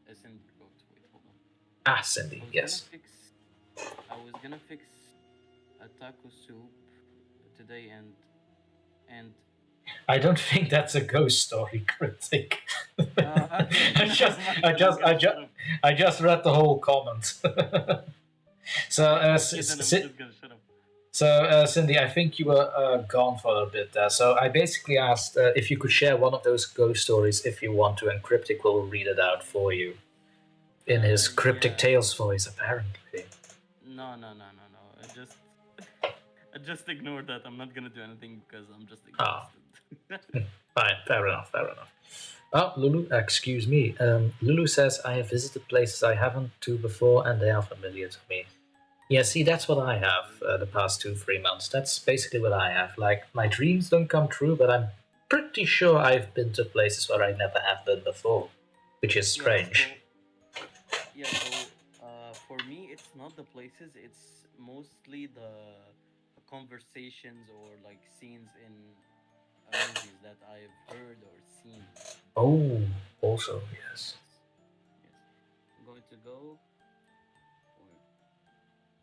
As in wrote. Wait, hold on. Cindy, I was gonna yes. fix. I was gonna fix a taco soup today, and I don't think that's a ghost story critic. okay. I just, I just, I just, I just read the whole comment. So, Okay, then I'm just gonna shut up. Cindy, I think you were gone for a bit there. So I basically asked if you could share one of those ghost stories if you want to, and Cryptic will read it out for you in his Cryptic Yeah. Tales voice, apparently. No, no, no, no, no. I just ignore that. I'm not gonna do anything because I'm just Ah, exhausted. fine, fair enough, fair enough. Oh, Lulu, excuse me. Lulu says I have visited places I haven't to before, and they are familiar to me. Yeah, see, that's what I have the past 2, 3 months. That's basically what I have. Like, my dreams don't come true, but I'm pretty sure I've been to places where I never have been before, which is yeah. strange. For me, it's not the places. It's mostly the conversations or like scenes in movies that I've heard or seen. Oh, also, yes. Yes, yes. I'm going to go. Or,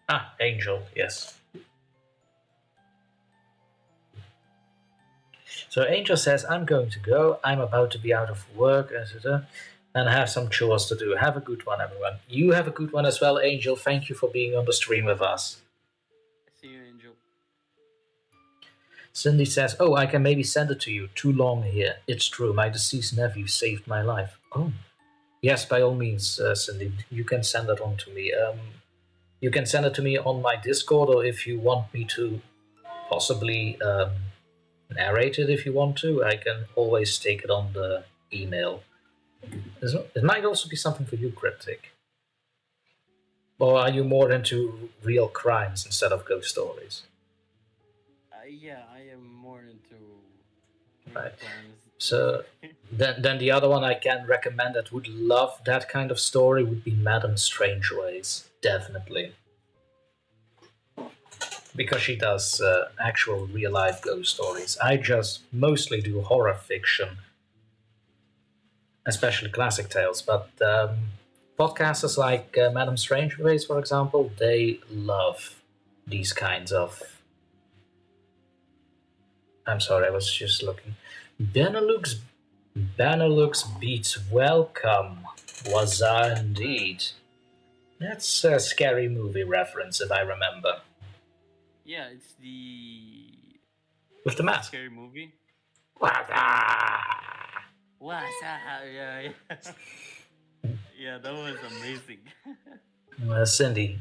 Ah, Angel, yes. So Angel says, I'm going to go. I'm about to be out of work, etc. And have some chores to do. Have a good one, everyone. You have a good one as well, Angel. Thank you for being on the stream with us. see you, Angel. Cindy says, oh, I can maybe send it to you. Too long here. It's true. My deceased nephew saved my life. Oh, yes, by all means, Cindy. You can send that on to me. You can send it to me on my Discord, or if you want me to possibly narrate it if you want to, I can always take it on the email. It might also be something for you, Cryptic. Or are you more into real crimes instead of ghost stories? Yeah, I am more into real Right. crimes. So then the other one I can recommend that would love that kind of story would be Madame Strangeways. Definitely. Because she does actual real life ghost stories. I just mostly do horror fiction, especially classic tales, but podcasters like Madame Strangeways, for example, they love these kinds of. I'm sorry, I was just looking. Benelux beats welcome. Was indeed. That's a scary movie reference, if I remember. Yeah, it's the With the mask. scary movie. Waza! What's up? Yeah, yeah. Yeah, that was amazing. Cindy.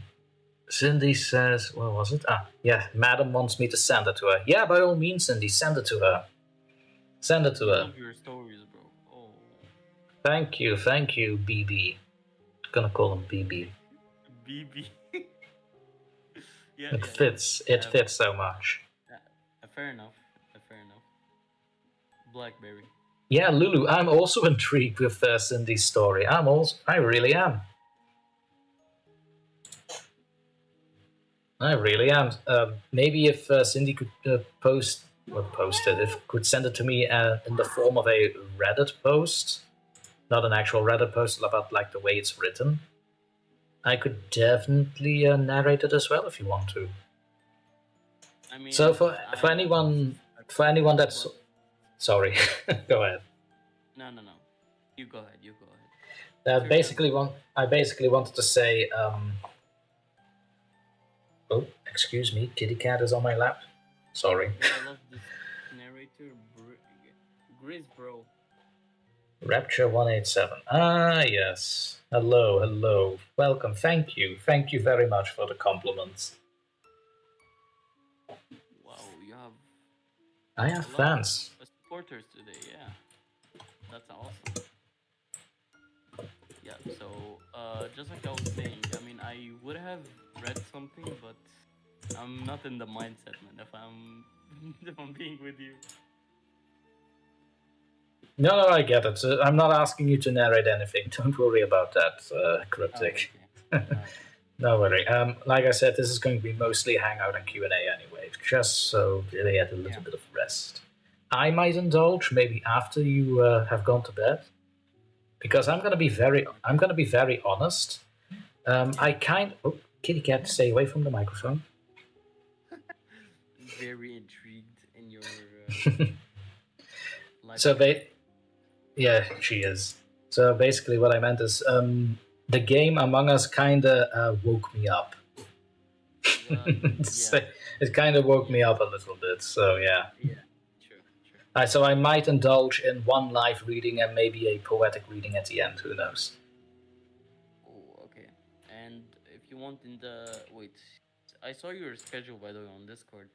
Cindy says, what was it? Ah, yeah, Madam wants me to send it to her. Yeah, by all means, Cindy, send it to her. Send it to her. Love your stories, bro. Oh. Thank you, BB. Gonna call him BB. BB. Yeah, It yeah. fits. It fits so much. Fair enough. Fair enough. Blackberry. Yeah, Lulu, I'm also intrigued with Cindy's story. I really am. I really am. Maybe if Cindy could post it, if could send it to me in the form of a Reddit post, not an actual Reddit post, about like the way it's written. I could definitely narrate it as well if you want to. I mean, So for I for have anyone a for anyone that's pro- sorry, go ahead. no. You go ahead. You go ahead. It's your channel. I basically wanted to say. Oh, excuse me, kitty cat is on my lap. Sorry. Yo, I love this narrator, Grizz, bro. Rapture 187. Ah, yes. Hello, hello. Welcome. Thank you. Thank you very much for the compliments. Wow, you have I a have lot of fans. supporters today. Yeah, that's awesome. Yeah. So, just like I was saying, I mean, I would have read something, but I'm not in the mindset, man. If I'm if I'm being with you. No, I get it. I'm not asking you to narrate anything. Don't worry about that, Oh, Cryptic. okay. Okay. No worry. Like I said, this is going to be mostly Hangout and Q&A anyway, just so they had a Yeah. little bit of rest. I might indulge maybe after you have gone to bed, because I'm going to be very honest. Oh, kitty cat, stay away from the microphone. Very intrigued in your life So stream. yeah, she is. So basically, what I meant is, the game Among Us kind of woke me up. Yeah. It kind of woke me Yeah. up a little bit. So yeah. Yeah. True. True. So I might indulge in one live reading and maybe a poetic reading at the end. Who knows? Oh, okay. And if you want in the wait, I saw your schedule by the way on Discord.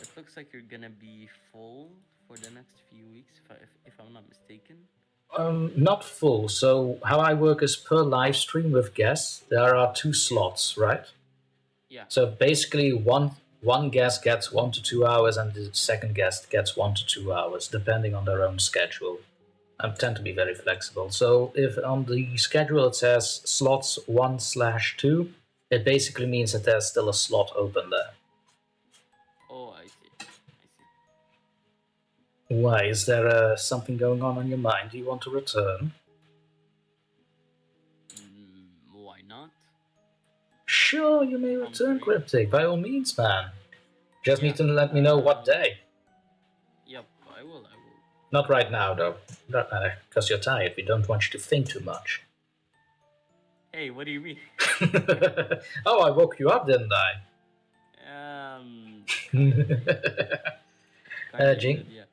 It looks like you're gonna be full for the next few weeks, if I'm not mistaken. Not full. So how I work is per live stream with guests. There are two Yeah. slots, right? Yeah. So basically, one guest gets 1 to 2 hours, and the second guest gets 1 to 2 hours, depending on their own schedule. I tend to be very flexible. So if on the schedule it says slots 1/2, it basically means that there's still a slot open there. Oh, I see. I see. Why? Is there something going on your mind? Do you want to return? Why not? Sure, you may I'm return, free. Cryptic. By all means, man. Just need Yeah. to let me know what day. Yep. I will. I will. Not right now, though. Because you're tired. We don't want you to think too much. Hey, what do you mean? Oh, I woke you up, didn't I? Kind of. Kind of Jink- did. Yeah.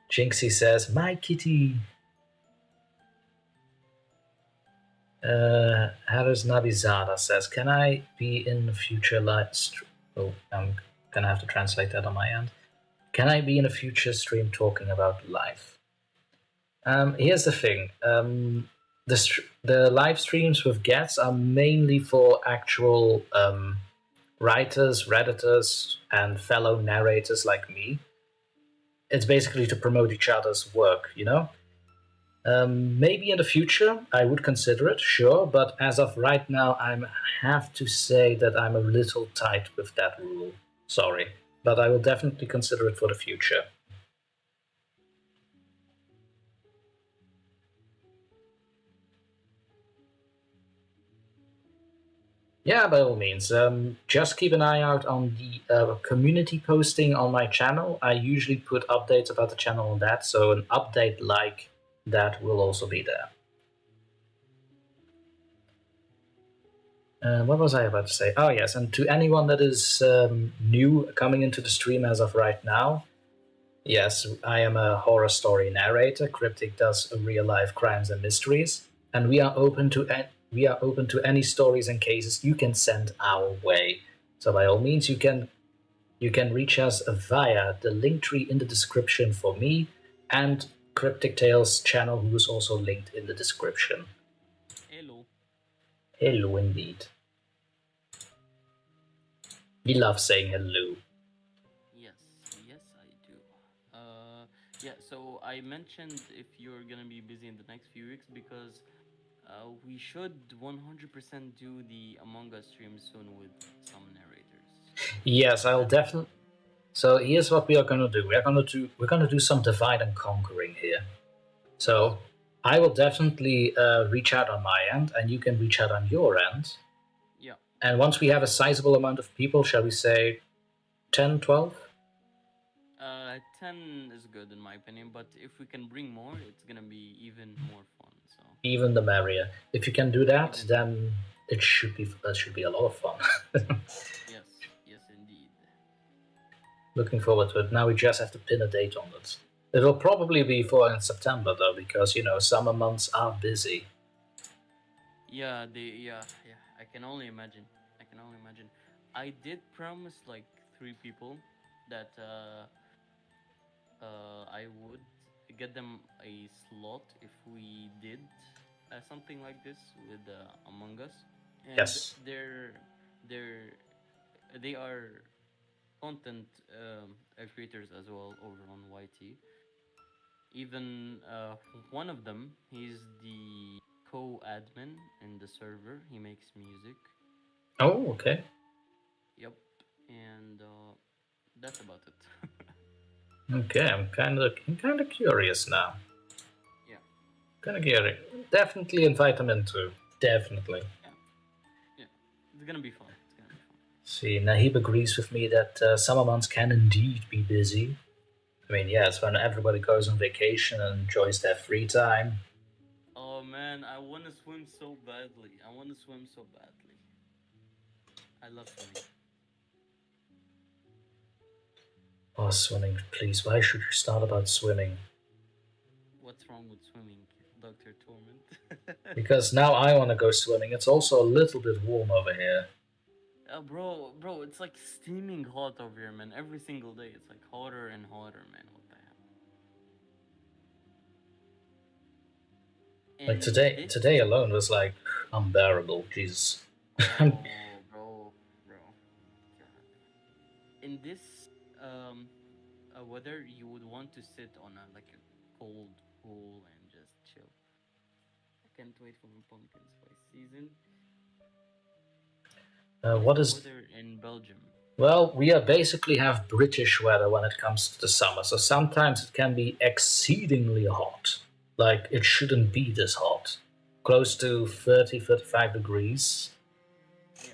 Jinxie says, "My kitty." Harris Nabizada says, "Can I be in a future live stream?" Oh, I'm gonna have to translate that on my end. Can I be in a future stream talking about life? Here's the thing. The live streams with guests are mainly for actual writers, redditors, and fellow narrators like me. It's basically to promote each other's work, you know? Maybe in the future I would consider it, sure, but as of right now, I have to say that I'm a little tight with that rule. Sorry, but I will definitely consider it for the future. Yeah, by all means. Just keep an eye out on the community posting on my channel. I usually put updates about the channel on that, so an update like that will also be there. What was I about to say? Oh, yes, and to anyone that is new coming into the stream as of right now, yes, I am a horror story narrator. Cryptic does real life crimes and mysteries, and we are open to any stories and cases you can send our way. So by all means, you can reach us via the link tree in the description for me and CrypticTales channel, who is also linked in the description. Hello. Hello, indeed. We love saying hello. Yes, yes, I do. Yeah. So I mentioned if you're gonna be busy in the next few weeks because we should 100% do the Among Us stream soon with some narrators. Yes, I'll definitely. So here's what we are going to do. We're going to do some divide and conquering here. So I will definitely reach out on my end, and you can reach out on your end. Yeah. And once we have a sizable amount of people, shall we say 10, 12? 10 is good in my opinion, but if we can bring more, it's gonna be even more fun. So Even the merrier. If you can do that, even then that should be a lot of fun. yes, yes indeed. Looking forward to it. Now we just have to pin a date on it. It'll probably be for in September though, because summer months are busy. Yeah. I can only imagine. I can only imagine. I did promise like 3 people that I would get them a slot if we did something like this with Among Us, and Yes. they're they are content creators as well over on YT. Even one of them, he's the co-admin in the server. He makes music. Oh, okay. Yep, and that's about it. Okay, I'm kind of curious now. Yeah, Kind of curious. Definitely invite them in too. Definitely. yeah, yeah. It's gonna be fun. It's gonna be fun. See, Nahib agrees with me that summer months can indeed be busy. I mean, yeah, it's when everybody goes on vacation and enjoys their free time. Oh man, I want to swim so badly. I want to swim so badly. I love swimming. Oh, swimming, please. Why should you start about swimming? What's wrong with swimming, Doctor Torment? Because now I want to go swimming. It's also a little bit warm over here. Bro, it's like steaming hot over here, man. Every single day, it's like hotter and hotter, man. What the hell? Like In today, this, today alone was like unbearable. Jesus. oh, bro, God. In this weather, you would want to sit on a like a cold pool and just chill. I can't wait for the pumpkin spice season. What is what the is? weather in Belgium? Well, we are basically have British weather when it comes to the summer. So sometimes it can be exceedingly hot. Like it shouldn't be this hot. Close to 30, 35 degrees. Yeah.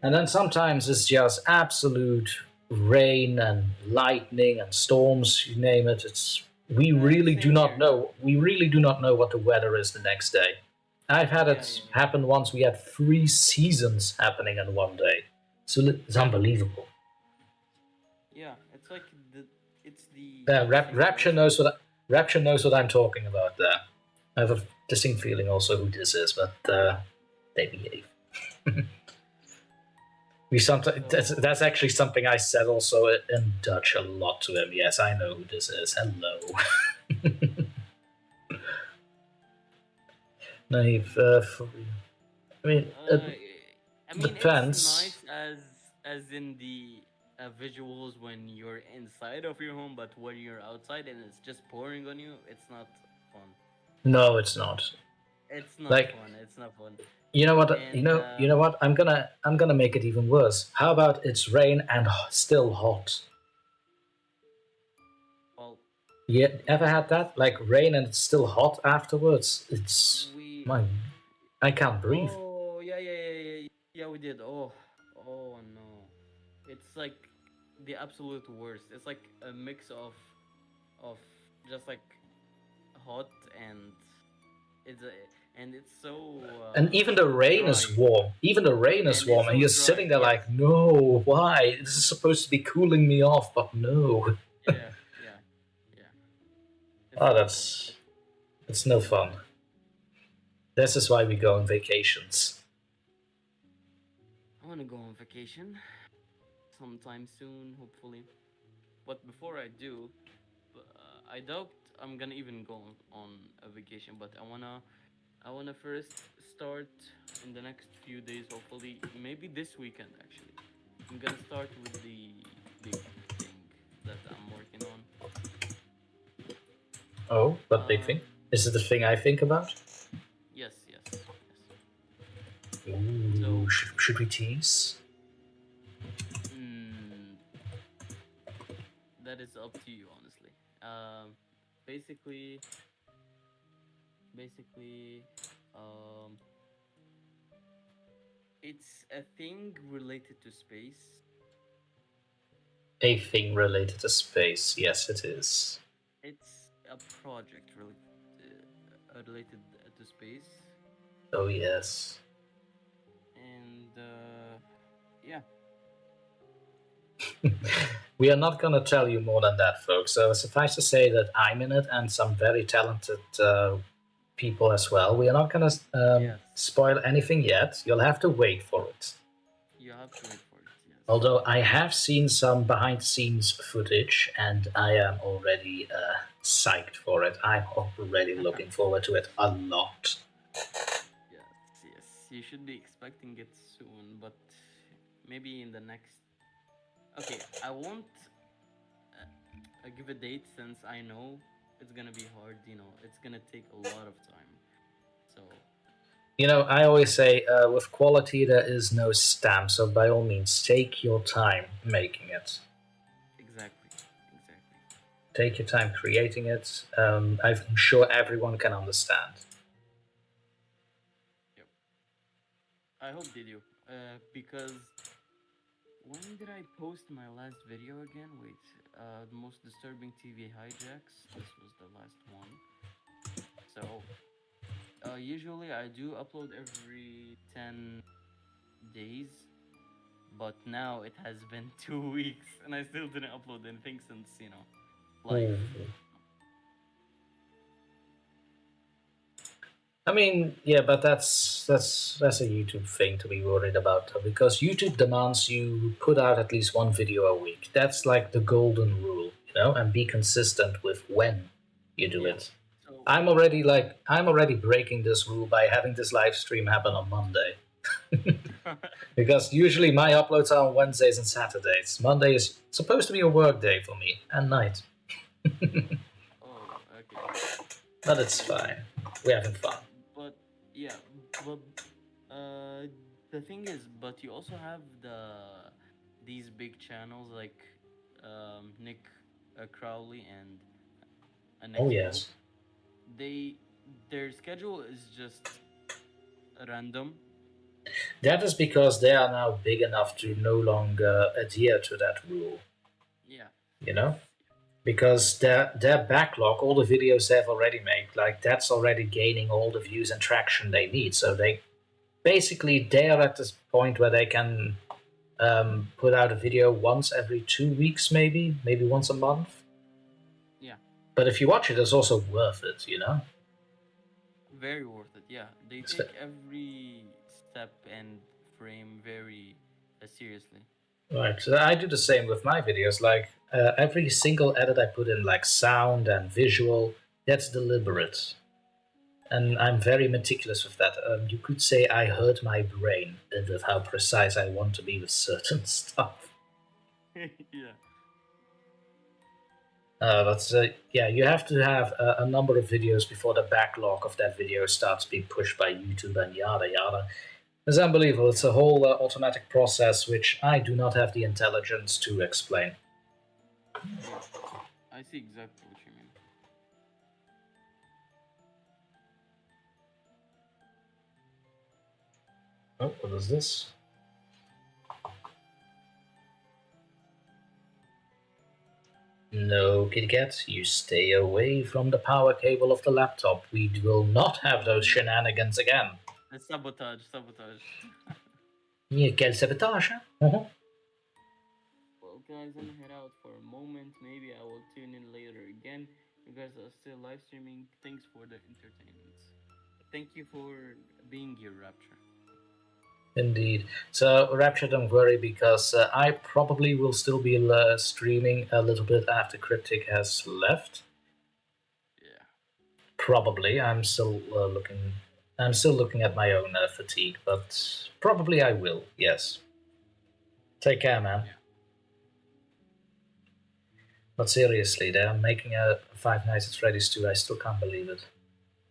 And then sometimes it's just absolute rain and lightning and storms, you name it. It's we really do Same not here. know. We really do not know what the weather is the next day. I've had Yeah, it yeah, happen once. We had 3 seasons happening in one day. So it's unbelievable. yeah. It's like it's the Yeah, interesting Rapture weather. Rapture knows what I'm talking about there. I have a distinct feeling also who this is, but they behave. We sometimes So that's actually something I said also in Dutch a lot to him. Yes, I know who this is. Hello. Naive. I mean, it Uh, I mean, it's depends. nice as in the visuals when you're inside of your home, but when you're outside and it's just pouring on you, it's not fun. No, it's not. It's not Like fun. It's not fun. you know what? And You know what? I'm gonna make it even worse. How about it's rain and still hot? well, You ever yeah, had that? Like rain and it's still hot afterwards? It's we. my. I can't breathe. Oh yeah. We did. Oh no, it's like the absolute worst. It's like a mix of just like hot and it's a, and it's so And even the rain dry is warm. Even the rain is and it's warm, and so you're dry. sitting there Yes. like, no, why? This is supposed to be cooling me off, but no. Yeah. It's Oh, awful. that's no fun. This is why we go on vacations. I want to go on vacation sometime soon, hopefully. But before I do, I doubt I'm gonna even go on a vacation. But I wanna first start in the next few days, hopefully, maybe this weekend actually. I'm gonna start with the big thing that I'm working on. Oh, what big thing? Um, Is it the thing I think about? yes. Ooh, So, should we tease? that is up to you, honestly. Um, basically, basically, um, it's a thing related to space. A thing related to space. Yes, it is. It's a project related to space, Oh, yes. and yeah, We are not going to tell you more than that, folks. So suffice to say that I'm in it and some very talented people as well. We are not going to yes, spoil anything yet. You'll have to wait for it. you have to wait for it. Yes. Although I have seen some behind the scenes footage and I am already psyched for it. I'm already looking forward to it a lot. Yes, yes. You should be expecting it soon, but maybe in the next. Okay, I won't give a date since I know it's gonna be hard. It's gonna take a lot of time. So You know, I always say with quality there is no stamp, so by all means, take your time making it. exactly, exactly. Take your time creating it. I'm sure everyone can understand. Yep. I hope they do. Because when did I post my last video again? Wait, the most disturbing TV hijacks. This was the last one. So usually I do upload every 10 days, but now it has been 2 weeks and I still didn't upload anything since life. Ooh. I mean, yeah, but that's a YouTube thing to be worried about because YouTube demands you put out at least one video a week. That's like the golden rule, and be consistent with when you do Yeah. it. So I'm already breaking this rule by having this live stream happen on Monday. Because usually my uploads are on Wednesdays and Saturdays. Monday is supposed to be a work day for me and night. oh, okay. But it's And fine. We're having fun. but yeah, but uh the thing is, but you also have these big channels like Nick Crowley and an Oh Expo. yes. They their schedule is just random. That is because they are now big enough to no longer adhere to that rule, Yeah. you Yes. know? Because their backlog, all the videos they've already made, like that's already gaining all the views and traction they need. So they're at this point where they can put out a video once every 2 weeks, maybe once a month. Yeah. But if you watch it, it's also worth it. Very worth it. Yeah. They It's, take every step and frame very seriously. right. So I do the same with my videos. Like every single edit I put in, like sound and visual, that's deliberate. And I'm very meticulous with that. You could say I hurt my brain with how precise I want to be with certain stuff. Yeah. But yeah, you have to have a number of videos before the backlog of that video starts being pushed by YouTube and yada yada. It's unbelievable. It's a whole automatic process which I do not have the intelligence to explain. Yeah. I see exactly what you mean. Oh, what is this? No, Kitty Cat, you stay away from the power cable of the laptop. We will not have those shenanigans again. Sabotage, sabotage. Yeah, quel sabotage, hein? Mhm. Well, guys, I'm gonna head out for a moment. Maybe I will tune in later again. You guys are still live streaming. Thanks for the entertainment. Thank you for being here, Rapture. Indeed. So, Rapture, don't worry because I probably will still be streaming a little bit after Cryptic has left. Yeah. Probably. I'm still looking. I'm still looking at my own fatigue, but probably I will. Yes. Take care, man. Yeah. But seriously, they're making a Five Nights at Freddy's 2. I still can't believe it.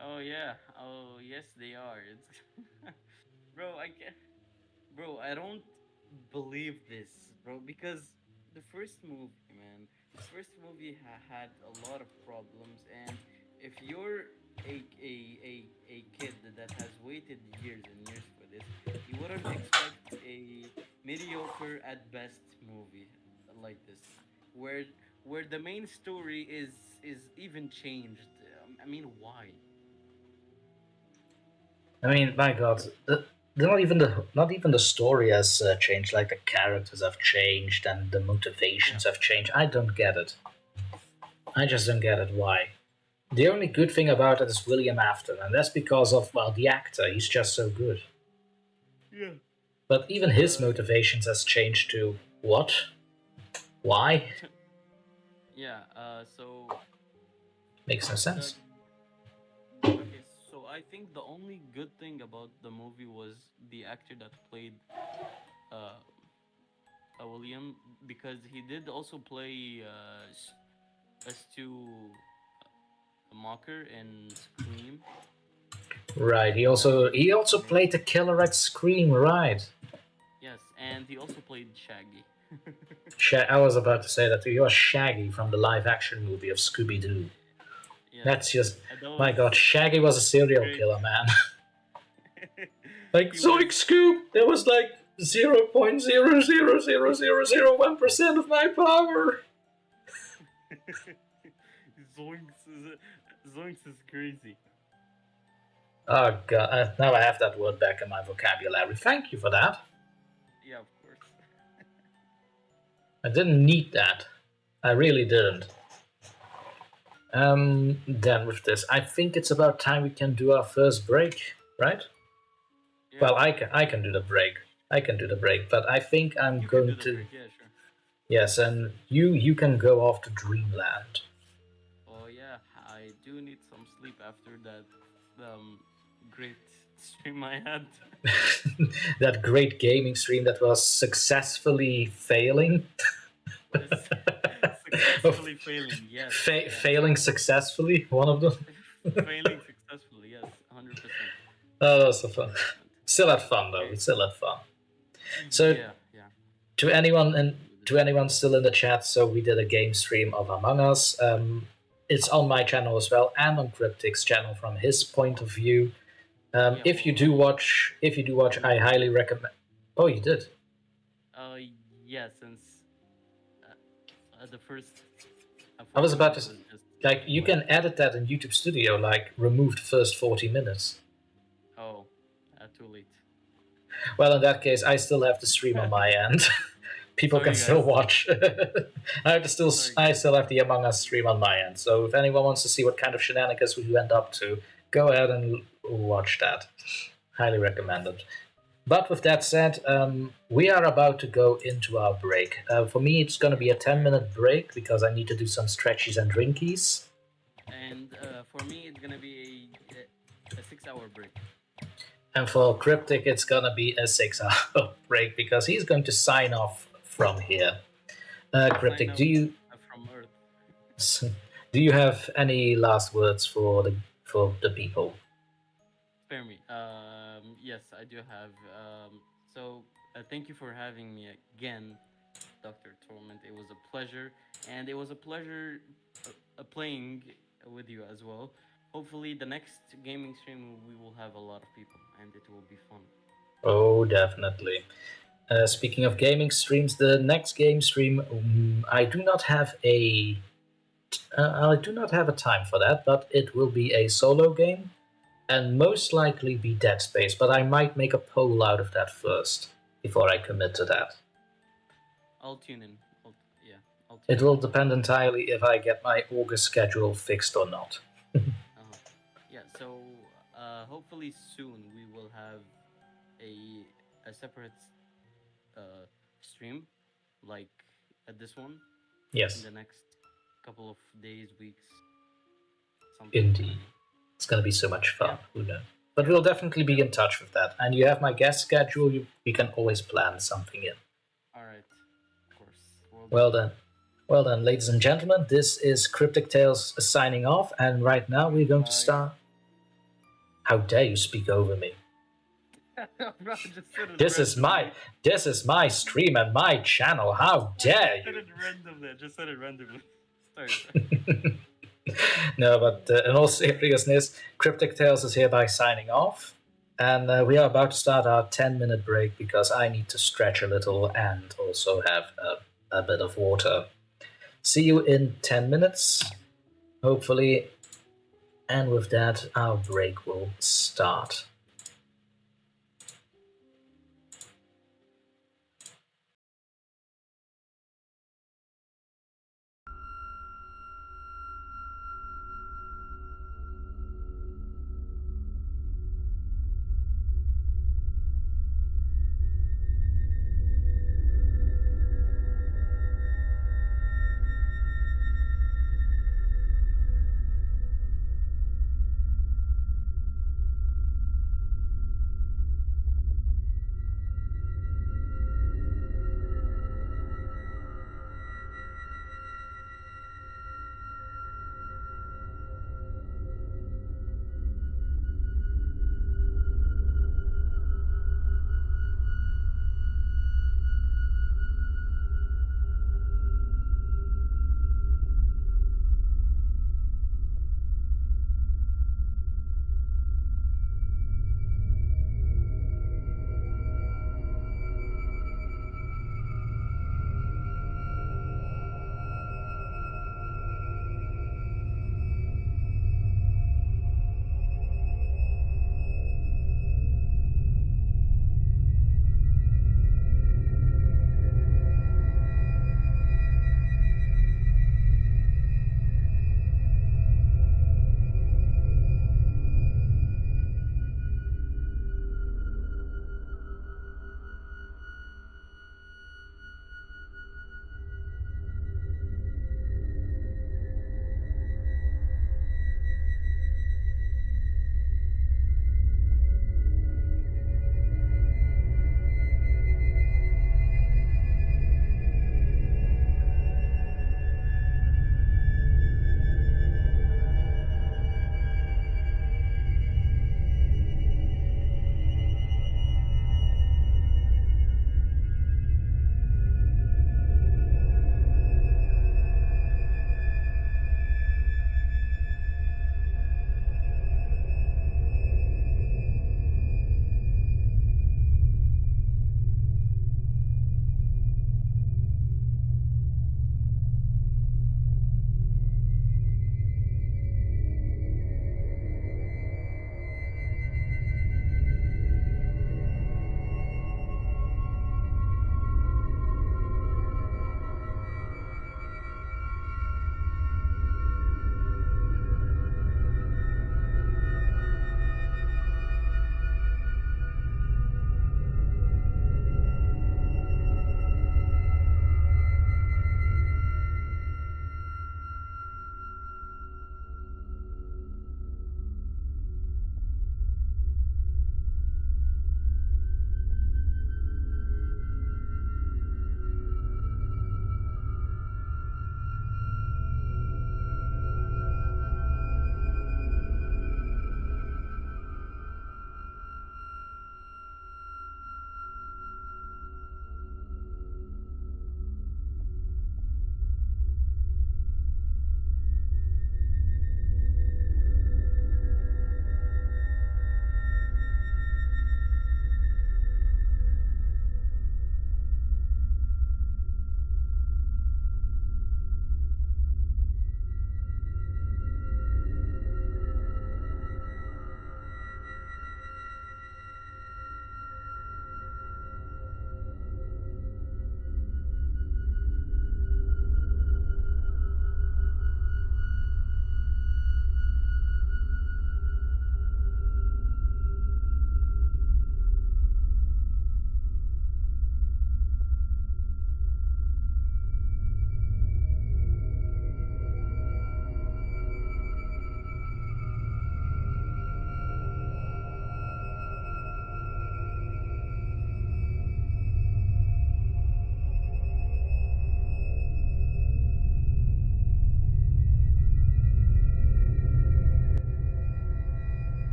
Oh yeah. Oh yes, they are. It's bro. I don't believe this, bro. Because the first movie, man. The first movie had a lot of problems, and if you're a kid that has waited years and years for this, you wouldn't expect a mediocre at best movie like this, where where the main story is even changed. I mean, why? I mean, my God, not even the story has changed. Like the characters have changed and the Yeah, motivations have changed. I don't get it. I just don't get it. Why? The only good thing about it is William Afton, and that's because of well, the actor. He's just so good. yeah. But even his Uh, motivations has changed to what? Why? yeah. So Makes no the sense. okay. So I think the only good thing about the movie was the actor that played uh William, because he did also play Stu Mocker in Scream. Right. He Oh, also what's he his also name? played the killer at Scream. Right. Yes, and he also played Shaggy. I was about to say that he was Shaggy from the live-action movie of Scooby Doo. Yes, That's just that my was God. Shaggy was a serial great. killer, man. Like He was. Zoink Scoop. There was like 0.0000001% of my power. Zoinks is Zoinks is crazy. Oh God! Now I have that word back in my vocabulary. Thank you for that. Yeah, of course. I didn't need that. I really didn't. Then with this, I think it's about time we can do our first break, right? Yeah, Well, I can do the break. I can do the break, but I think I'm you can do going the to break. Yeah, sure. yes, and you can go off to Dreamland. Oh yeah, I do need some sleep after that great stream I had. That great gaming stream that was successfully failing. Of Successfully failing. Yes, yes. failing successfully, one of them. Failing successfully. Yes, 100%. Oh, that was so fun. 100%. Still had fun though. Okay. We still had fun. So Yeah, yeah. to anyone and Agree with to that. anyone still in the chat, so we did a game stream of Among Us. It's on my channel as well, and on Cryptic's channel from his point of view. Yeah, well, If you do watch, we I highly recommend. Oh, you did. uh yeah, since the first I was 40 about minutes to was just like you wet. can edit that in YouTube Studio, like remove the first 40 minutes. Oh, too late. Well, in that case, I still have the stream on my end. People can Sorry, still guys. watch. Sorry, I guys. still have the Among Us stream on my end. So if anyone wants to see what kind of shenanigans we end up to, go ahead and watch that. Highly recommended. But with that said, we are about to go into our break. For me, it's going to be a 10-minute break because I need to do some stretchies and drinkies. And for me, it's gonna be a 6 hour break. And for Cryptic, it's going to be a 6 hour break because he's going to sign off from here. Sign Cryptic, off from Earth. do you have any last words for the people? Spare me. Yes, I do have. So thank you for having me again, Doctor Torment. It was a pleasure, and it was a pleasure playing with you as well. Hopefully, the next gaming stream we will have a lot of people, and it will be fun. Oh, definitely. Speaking of gaming streams, the next game stream, I do not have a time for that, but it will be a solo game, and most likely be Dead Space. But I might make a poll out of that first before I commit to that. I'll tune in. Yeah, I'll tune It in. will depend entirely if I get my August schedule fixed or not. Uh-huh. Yeah. So hopefully soon we will have a separate stream like this one in Yes, the next couple of days, weeks, something. I indeed. don't know. It's going to be so much Yeah, fun. Who knows? But yeah, we'll definitely be yeah. in touch with that. And you have my guest schedule. We can always plan something in. All right, of course, we'll do. Well then. Well then, ladies and gentlemen, this is Cryptic Tales signing off. And right now we're going to Bye. start. How dare you speak over me? Bro, I just said it This is randomly. my stream and my channel. How I dare just said you? it randomly. I just said it randomly. Sorry. No, but in all seriousness, CrypticTales is hereby signing off. And we are about to start our 10-minute break because I need to stretch a little and also have a bit of water. See you in 10 minutes, hopefully. And with that, our break will start.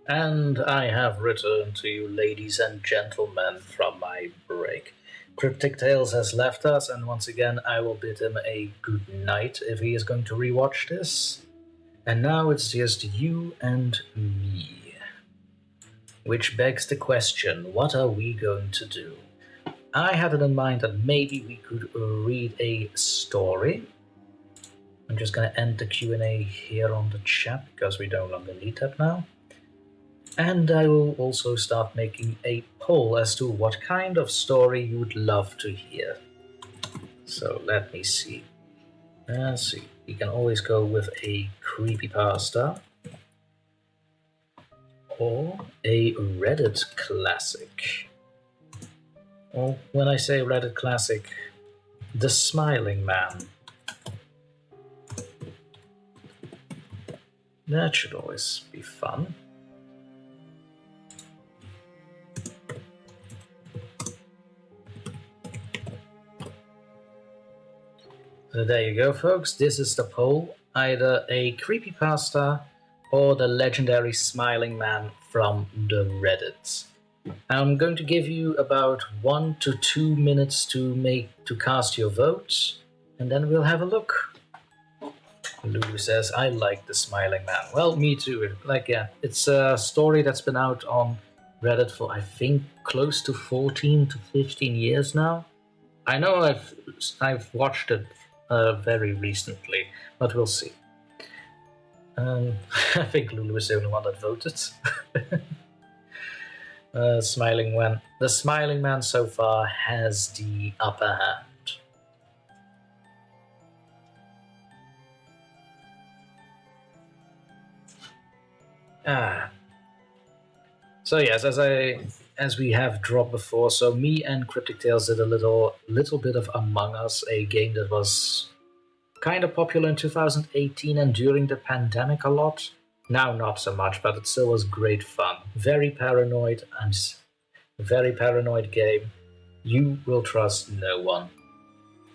And I have returned to you, ladies and gentlemen, from my break. CrypticTales has left us, and once again I will bid him a good night if he is going to rewatch this. And now it's just you and me. Which begs the question, what are we going to do? I had it in mind that maybe we could read a story. I'm just going to end the Q&A here on the chat because we no longer need that now. And I will also start making a poll as to what kind of story you would love to hear. So let me see. Let's see. You can always go with a creepypasta or a Reddit classic. Or when I say Reddit classic, The Smiling Man. That should always be fun. So there you go, folks. This is the poll. Either a creepypasta or the legendary Smiling Man from the Reddit. I'm going to give you about 1 to 2 minutes to cast your votes, and then we'll have a look. Lulu says, I like the Smiling Man. Well, me too. It's a story that's been out on Reddit for, I think, close to 14 to 15 years now. I know I've watched it very recently, but we'll see. I think Lulu is the only one that voted. Smiling Man. The Smiling Man so far has the upper hand. So yes, as we have dropped before, so me and CrypticTales did a little bit of Among Us, a game that was kind of popular in 2018 and during the pandemic a lot. Now not so much, but it still was great fun. Very paranoid game. You will trust no one.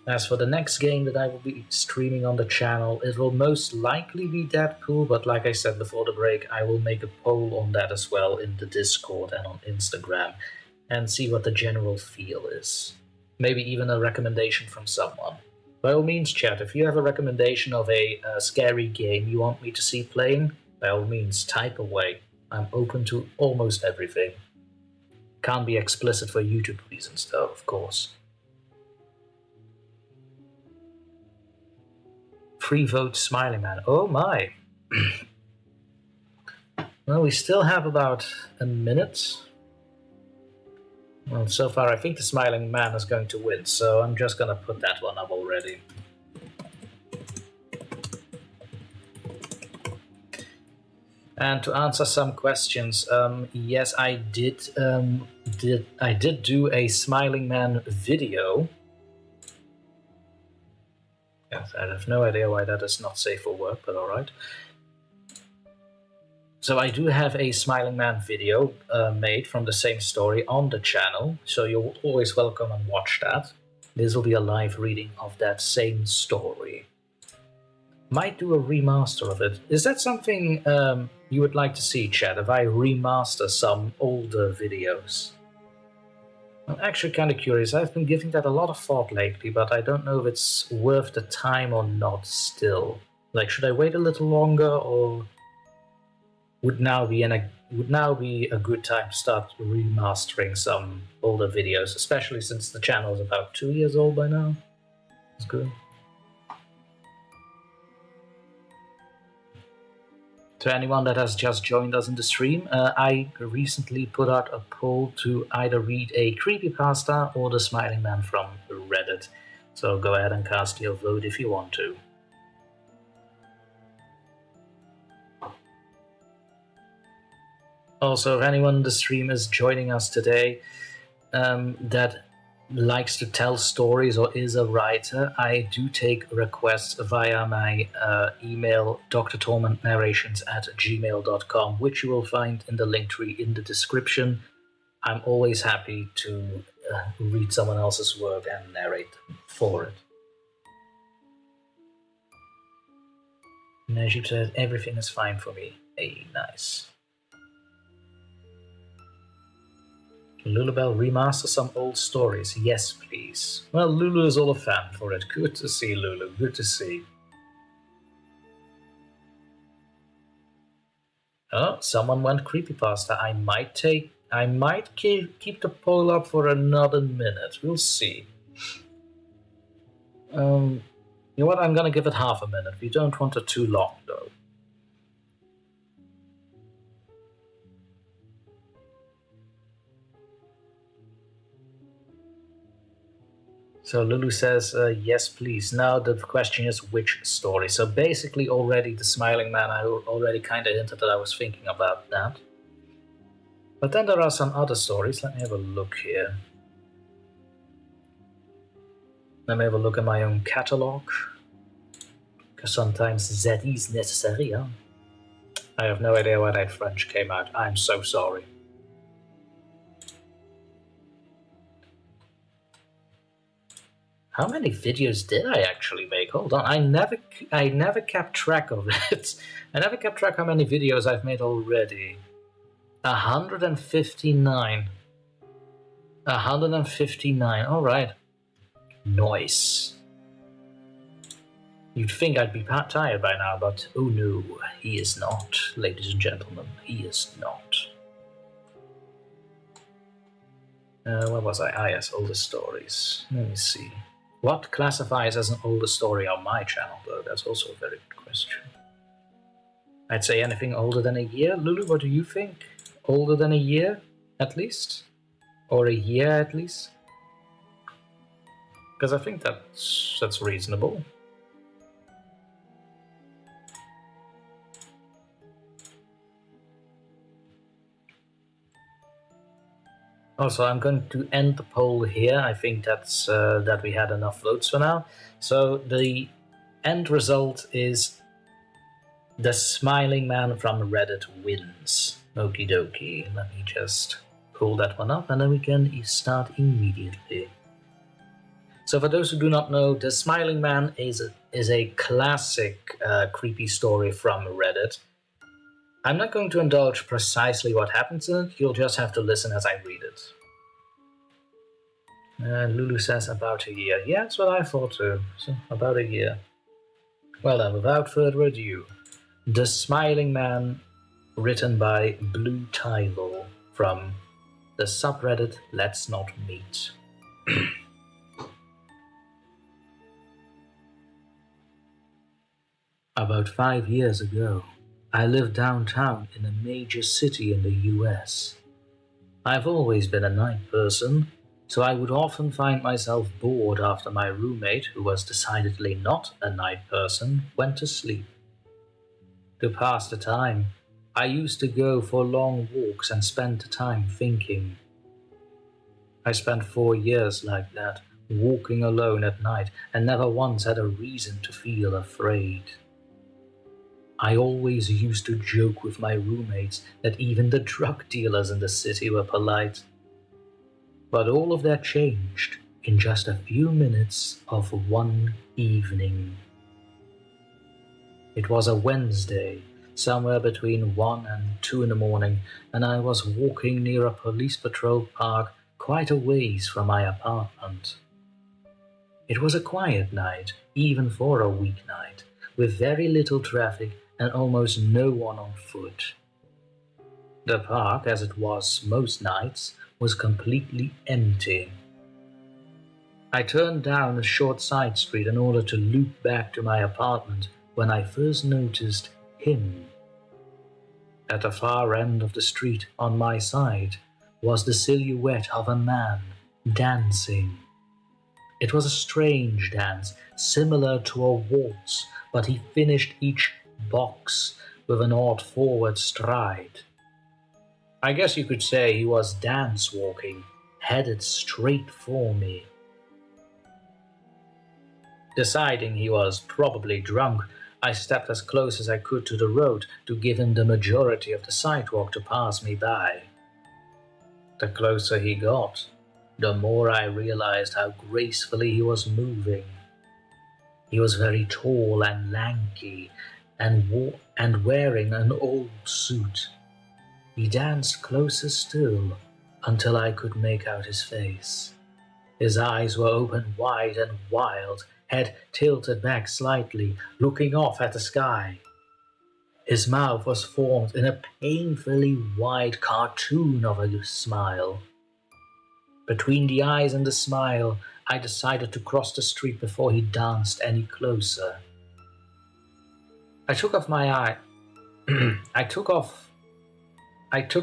As for the next game that I will be streaming on the channel, it will most likely be Deadpool, but like I said before the break, I will make a poll on that as well in the Discord and on Instagram, and see what the general feel is. Maybe even a recommendation from someone. By all means, chat, if you have a recommendation of a scary game you want me to see playing, by all means, type away. I'm open to almost everything. Can't be explicit for YouTube reasons, though, of course. Free vote Smiling Man. Oh my. Well, we still have about a minute. Well, so far I think the Smiling Man is going to win, so I'm just gonna put that one up already. And to answer some questions, yes, I did do a Smiling Man video. Yes, I have no idea why that is not safe for work, but alright. So I do have a Smiling Man video made from the same story on the channel, so you're always welcome and watch that. This will be a live reading of that same story. Might do a remaster of it. Is that something you would like to see, chat, if I remaster some older videos? I'm actually kind of curious. I've been giving that a lot of thought lately, but I don't know if it's worth the time or not still. Like, should I wait a little longer, or would now be a good time to start remastering some older videos, especially since the channel is about 2 years old by now? That's good. To anyone that has just joined us in the stream, I recently put out a poll to either read a creepypasta or the Smiling Man from Reddit. So go ahead and cast your vote if you want to. Also, if anyone in the stream is joining us today that likes to tell stories or is a writer, I do take requests via my email, drtormentnarrations@gmail.com, which you will find in the link tree in the description. I'm always happy to read someone else's work and narrate for it. Najib says, everything is fine for me. Hey, nice. Lulubell, remaster some old stories. Yes, please. Well, Lulu is all a fan for it. Good to see, Lulu. Good to see. Oh, someone went creepypasta. I might keep the poll up for another minute. We'll see. You know what? I'm gonna give it half a minute. We don't want it too long, though. So Lulu says, yes, please. Now the question is which story. So basically already The Smiling Man, I already kind of hinted that I was thinking about that. But then there are some other stories. Let me have a look here. Let me have a look at my own catalog. Because sometimes that is necessary, huh? I have no idea why that French came out. I'm so sorry. How many videos did I actually make? Hold on, I never kept track of it. I never kept track how many videos I've made already. 159. 159, alright. Nice. You'd think I'd be tired by now, but oh no, he is not, ladies and gentlemen, he is not. Where was I? Ah yes, older stories. Let me see. What classifies as an older story on my channel, though? That's also a very good question. I'd say anything older than a year. Lulu, what do you think? Older than a year, at least? Or a year, at least? Because I think that's reasonable. Also, I'm going to end the poll here. I think that's that we had enough votes for now. So the end result is The Smiling Man from Reddit wins. Okie dokie. Let me just pull that one up and then we can start immediately. So for those who do not know, The Smiling Man is a classic creepy story from Reddit. I'm not going to indulge precisely what happens in it, you'll just have to listen as I read it. Lulu says about a year. Yeah, that's what I thought too. So, about a year. Well then, without further ado, The Smiling Man, written by Blue Tylo from the subreddit Let's Not Meet. About 5 years ago, I lived downtown in a major city in the US. I've always been a night person, so I would often find myself bored after my roommate, who was decidedly not a night person, went to sleep. To pass the time, I used to go for long walks and spend the time thinking. I spent 4 years like that, walking alone at night, and never once had a reason to feel afraid. I always used to joke with my roommates that even the drug dealers in the city were polite. But all of that changed in just a few minutes of one evening. It was a Wednesday, somewhere between 1 and 2 in the morning, and I was walking near a police patrol park quite a ways from my apartment. It was a quiet night, even for a weeknight, with very little traffic and almost no one on foot. The park, as it was most nights, was completely empty. I turned down a short side street in order to loop back to my apartment when I first noticed him. At the far end of the street, on my side, was the silhouette of a man dancing. It was a strange dance, similar to a waltz, but he finished each box with an odd forward stride. I guess you could say he was dance walking, headed straight for me. Deciding he was probably drunk, I stepped as close as I could to the road to give him the majority of the sidewalk to pass me by. The closer he got, the more I realized how gracefully he was moving. He was very tall and lanky, and wearing an old suit. He danced closer still, until I could make out his face. His eyes were open wide and wild, head tilted back slightly, looking off at the sky. His mouth was formed in a painfully wide cartoon of a smile. Between the eyes and the smile, I decided to cross the street before he danced any closer. I took off my eye. I took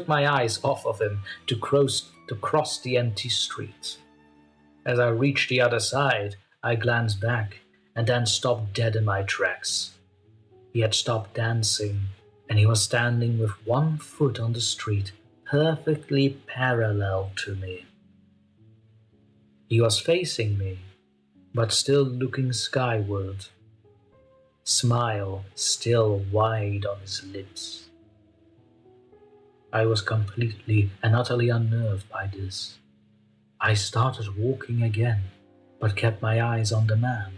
my eyes off of him to cross the empty street. As I reached the other side, I glanced back and then stopped dead in my tracks. He had stopped dancing, and he was standing with one foot on the street, perfectly parallel to me. He was facing me, but still looking skyward. Smile still wide on his lips. I was completely and utterly unnerved by this. I started walking again, but kept my eyes on the man.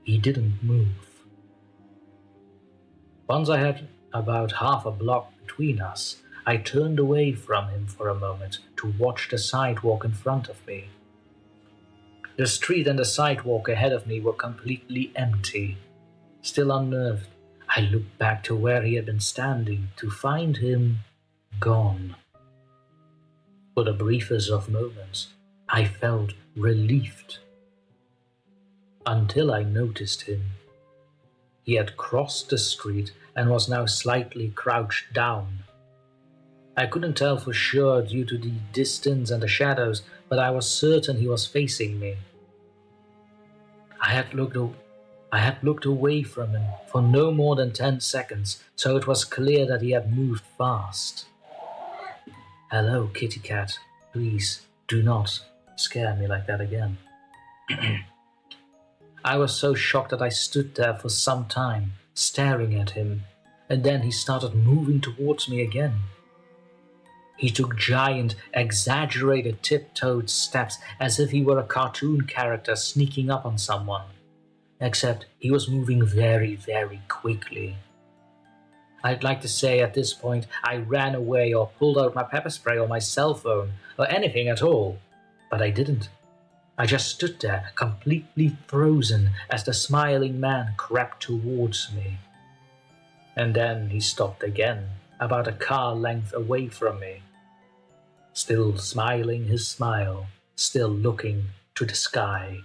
He didn't move. Once I had about half a block between us, I turned away from him for a moment to watch the sidewalk in front of me. The street and the sidewalk ahead of me were completely empty. Still unnerved, I looked back to where he had been standing to find him gone. For the briefest of moments, I felt relieved. Until I noticed him. He had crossed the street and was now slightly crouched down. I couldn't tell for sure due to the distance and the shadows, but I was certain he was facing me. I had looked away from him for no more than 10 seconds, so it was clear that he had moved fast. Hello, kitty cat. Please, do not scare me like that again. I was so shocked that I stood there for some time, staring at him, and then he started moving towards me again. He took giant, exaggerated tiptoed steps as if he were a cartoon character sneaking up on someone, except he was moving very, very quickly. I'd like to say at this point I ran away or pulled out my pepper spray or my cell phone or anything at all, but I didn't. I just stood there, completely frozen, as the smiling man crept towards me. And then he stopped again, about a car length away from me. Still smiling his smile, still looking to the sky.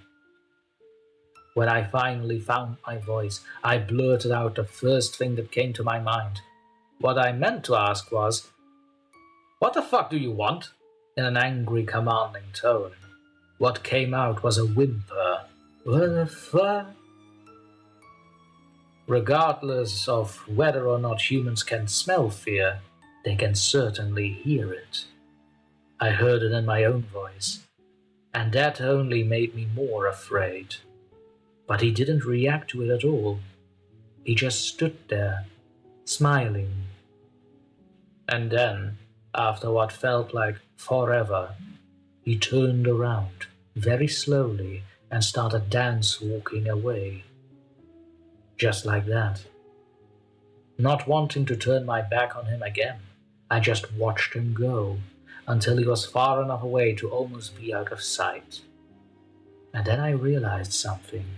When I finally found my voice, I blurted out the first thing that came to my mind. What I meant to ask was, "What the fuck do you want?" in an angry, commanding tone. What came out was a whimper. What the fuck? Regardless of whether or not humans can smell fear, they can certainly hear it. I heard it in my own voice, and that only made me more afraid. But he didn't react to it at all. He just stood there, smiling. And then, after what felt like forever, he turned around, very slowly, and started dance-walking away. Just like that. Not wanting to turn my back on him again, I just watched him go, until he was far enough away to almost be out of sight. And then I realized something.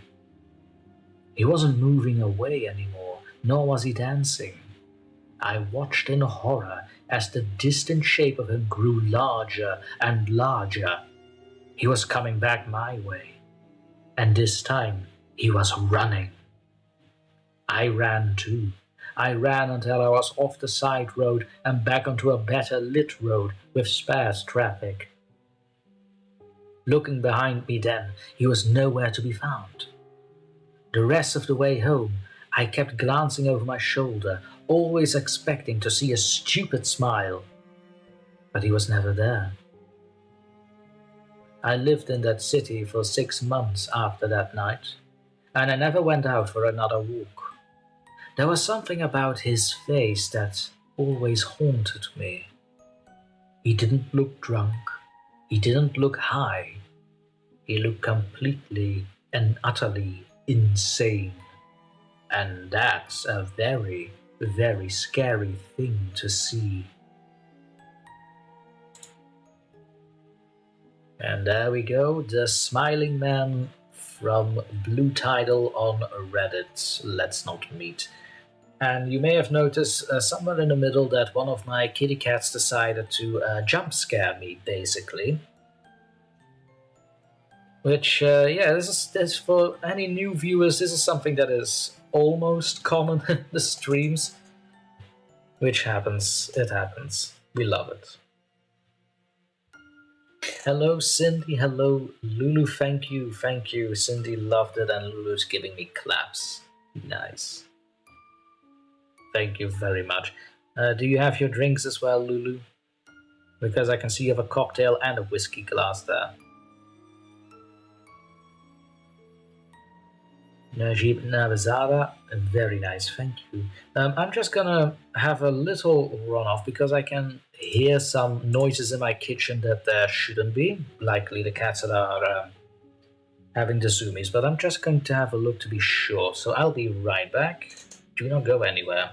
He wasn't moving away anymore, nor was he dancing. I watched in horror as the distant shape of him grew larger and larger. He was coming back my way, and this time he was running. I ran too. I ran until I was off the side road and back onto a better lit road with sparse traffic. Looking behind me then, he was nowhere to be found. The rest of the way home, I kept glancing over my shoulder, always expecting to see a stupid smile. But he was never there. I lived in that city for 6 months after that night, and I never went out for another walk. There was something about his face that always haunted me. He didn't look drunk. He didn't look high. He looked completely and utterly insane. And that's a very, very scary thing to see. And there we go, the smiling man from Blue Tidal on Reddit. Let's not meet. And you may have noticed somewhere in the middle that one of my kitty cats decided to jump scare me, basically. Which, yeah, this for any new viewers, this is something that is almost common in the streams. Which happens, it happens. We love it. Hello, Cindy. Hello, Lulu. Thank you. Cindy loved it, and Lulu's giving me claps. Nice. Thank you very much. Do you have your drinks as well, Lulu? Because I can see you have a cocktail and a whiskey glass there. Najib Navazada, very nice, thank you. I'm just gonna have a little run off because I can hear some noises in my kitchen that there shouldn't be. Likely the cats that are having the zoomies, but I'm just going to have a look to be sure. So I'll be right back. Do not go anywhere.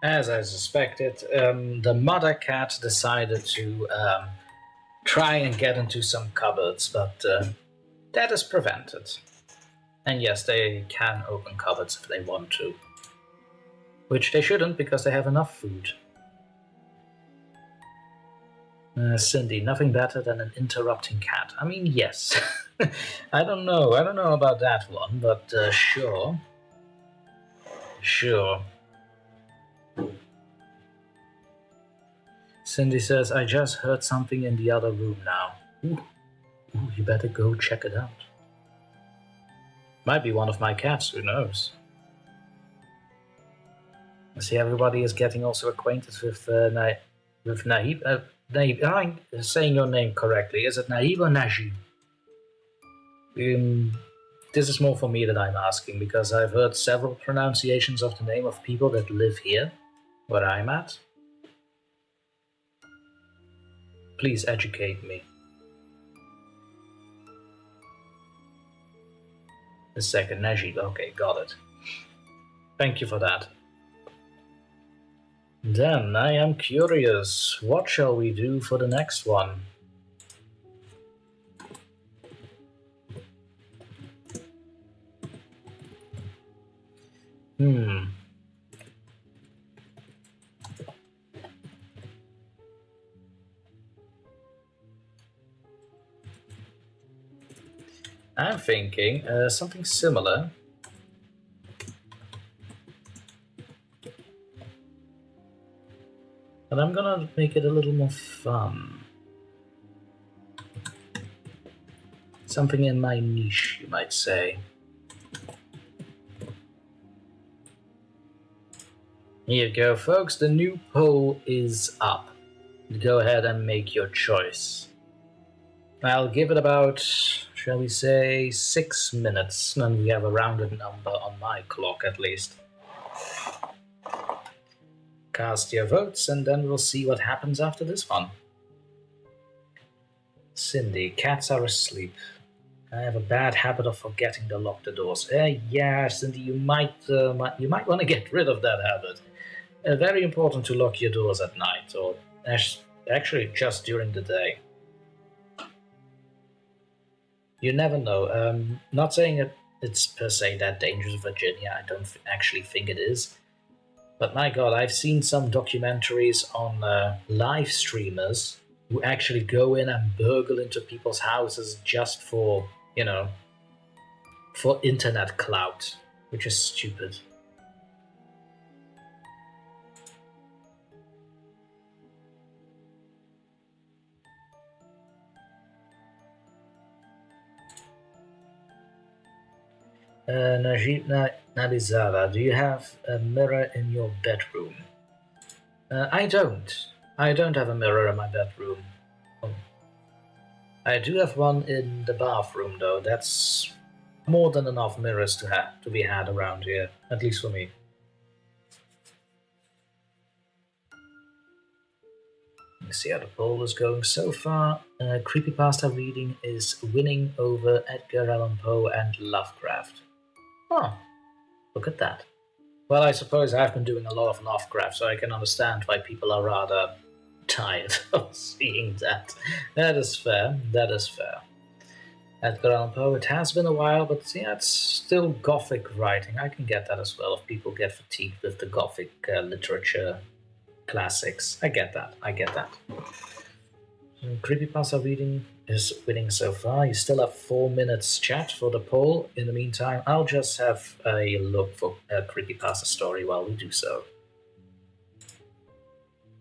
As I suspected, the mother cat decided to try and get into some cupboards, but that is prevented. And yes, they can open cupboards if they want to. Which they shouldn't, because they have enough food. Cindy, nothing better than an interrupting cat. I mean, yes. I don't know about that one, but sure. Sure. Cindy says, I just heard something in the other room now. Ooh, you better go check it out. Might be one of my cats, who knows? I see everybody is getting also acquainted with Nahib. Nahib, am I saying your name correctly? Is it Nahib or Najib? This is more for me that I'm asking, because I've heard several pronunciations of the name of people that live here, where I'm at. Please educate me. A second, Najib. Okay, got it. Thank you for that. Then, I am curious. What shall we do for the next one? I'm thinking something similar. But I'm gonna make it a little more fun. Something in my niche, you might say. Here you go, folks. The new poll is up. Go ahead and make your choice. I'll give it about, shall we say, 6 minutes, and we have a rounded number on my clock at least. Cast your votes, and then we'll see what happens after this one. Cindy, cats are asleep. I have a bad habit of forgetting to lock the doors. Yeah, Cindy, you might want to get rid of that habit. Very important to lock your doors at night, or actually just during the day. You never know. Not saying it's per se that dangerous, Virginia. I don't actually think it is. But my god, I've seen some documentaries on live streamers who actually go in and burgle into people's houses just for, for internet clout, which is stupid. Najib Nalizara, do you have a mirror in your bedroom? I don't. I don't have a mirror in my bedroom. I do have one in the bathroom, though. That's more than enough mirrors to be had around here, at least for me. Let's see how the poll is going so far. Creepypasta reading is winning over Edgar Allan Poe and Lovecraft. Oh, look at that. Well, I suppose I've been doing a lot of Lovecraft, so I can understand why people are rather tired of seeing that. That is fair. That is fair. Edgar Allan Poe, it has been a while, but yeah, it's still Gothic writing. I can get that as well if people get fatigued with the Gothic literature classics. I get that. I get that. Creepypasta reading is winning so far. You still have 4 minutes chat for the poll. In the meantime, I'll just have a look for a creepypasta story while we do so.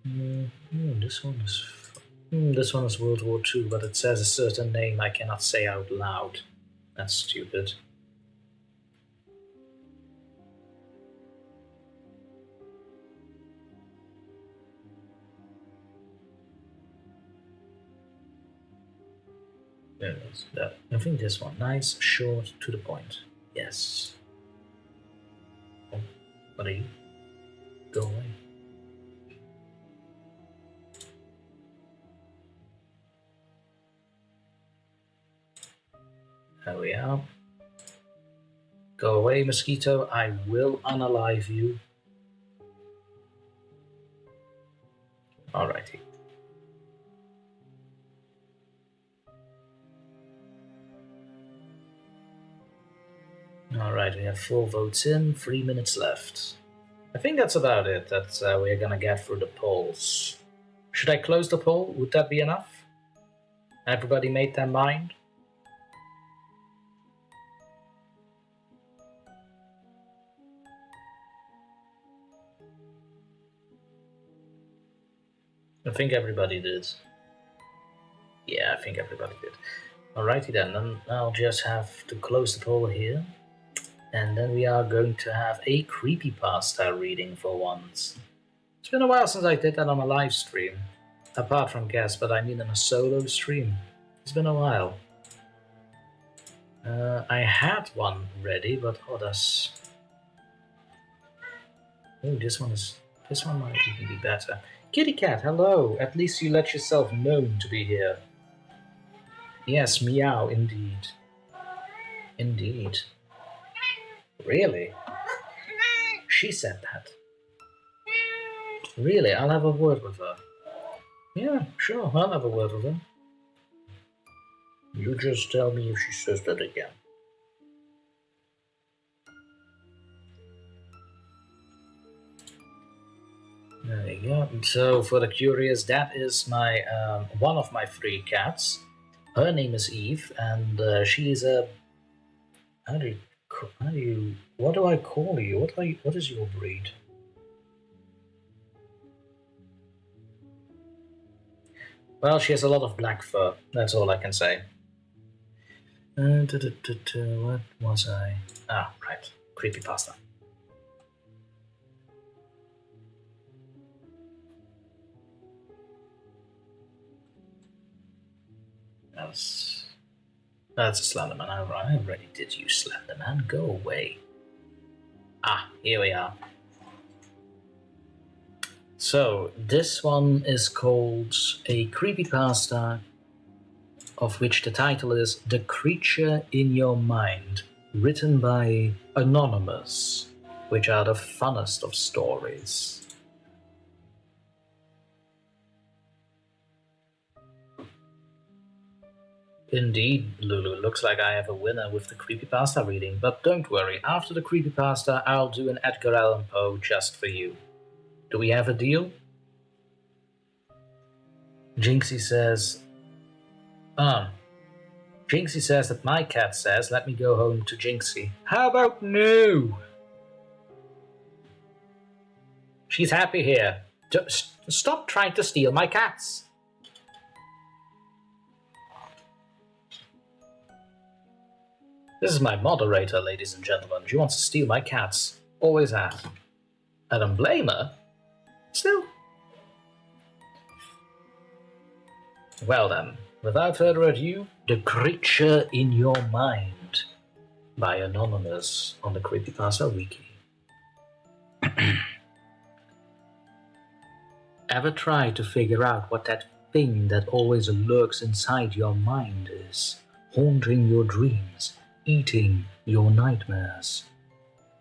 This one is World War II, but it says a certain name I cannot say out loud. That's stupid. I think this one. Nice, short, to the point. Yes. Oh, what are you? Go away. There we are. Go away, mosquito. I will unalive you. Alrighty. Alright, we have 4 votes in, 3 minutes left. I think that's about it that we're gonna get through the polls. Should I close the poll? Would that be enough? Everybody made their mind? I think everybody did. Yeah, I think everybody did. Alrighty then I'll just have to close the poll here. And then we are going to have a creepypasta reading for once. It's been a while since I did that on a live stream. Apart from guests, but I mean in a solo stream. It's been a while. I had one ready, but this one might even be better. Kitty Cat, hello! At least you let yourself known to be here. Yes, meow, indeed. Indeed. Really? She said that. Really? I'll have a word with her. Yeah, sure, I'll have a word with her. You just tell me if she says that again. There you go. So, for the curious, that is my one of my 3 cats. Her name is Eve, and she is a. What do I call you? What is your breed? Well, she has a lot of black fur. That's all I can say. What was I? Ah, right. Creepypasta. That's a Slenderman. I already did use Slenderman. Go away. Ah, here we are. So, this one is called a creepypasta, of which the title is The Creature in Your Mind, written by Anonymous, which are the funnest of stories. Indeed, Lulu, looks like I have a winner with the creepypasta reading, but don't worry, after the creepypasta I'll do an Edgar Allan Poe just for you. Do we have a deal? Jinxie says, Jinxie says that my cat says let me go home to Jinxie. How about no? She's happy here. Stop trying to steal my cats. This is my moderator, ladies and gentlemen. She wants to steal my cats. Always has. I don't blame her. Still. Well then, without further ado, The Creature in Your Mind by Anonymous on the Creepypasta Wiki. Ever try to figure out what that thing that always lurks inside your mind is, haunting your dreams, eating your nightmares?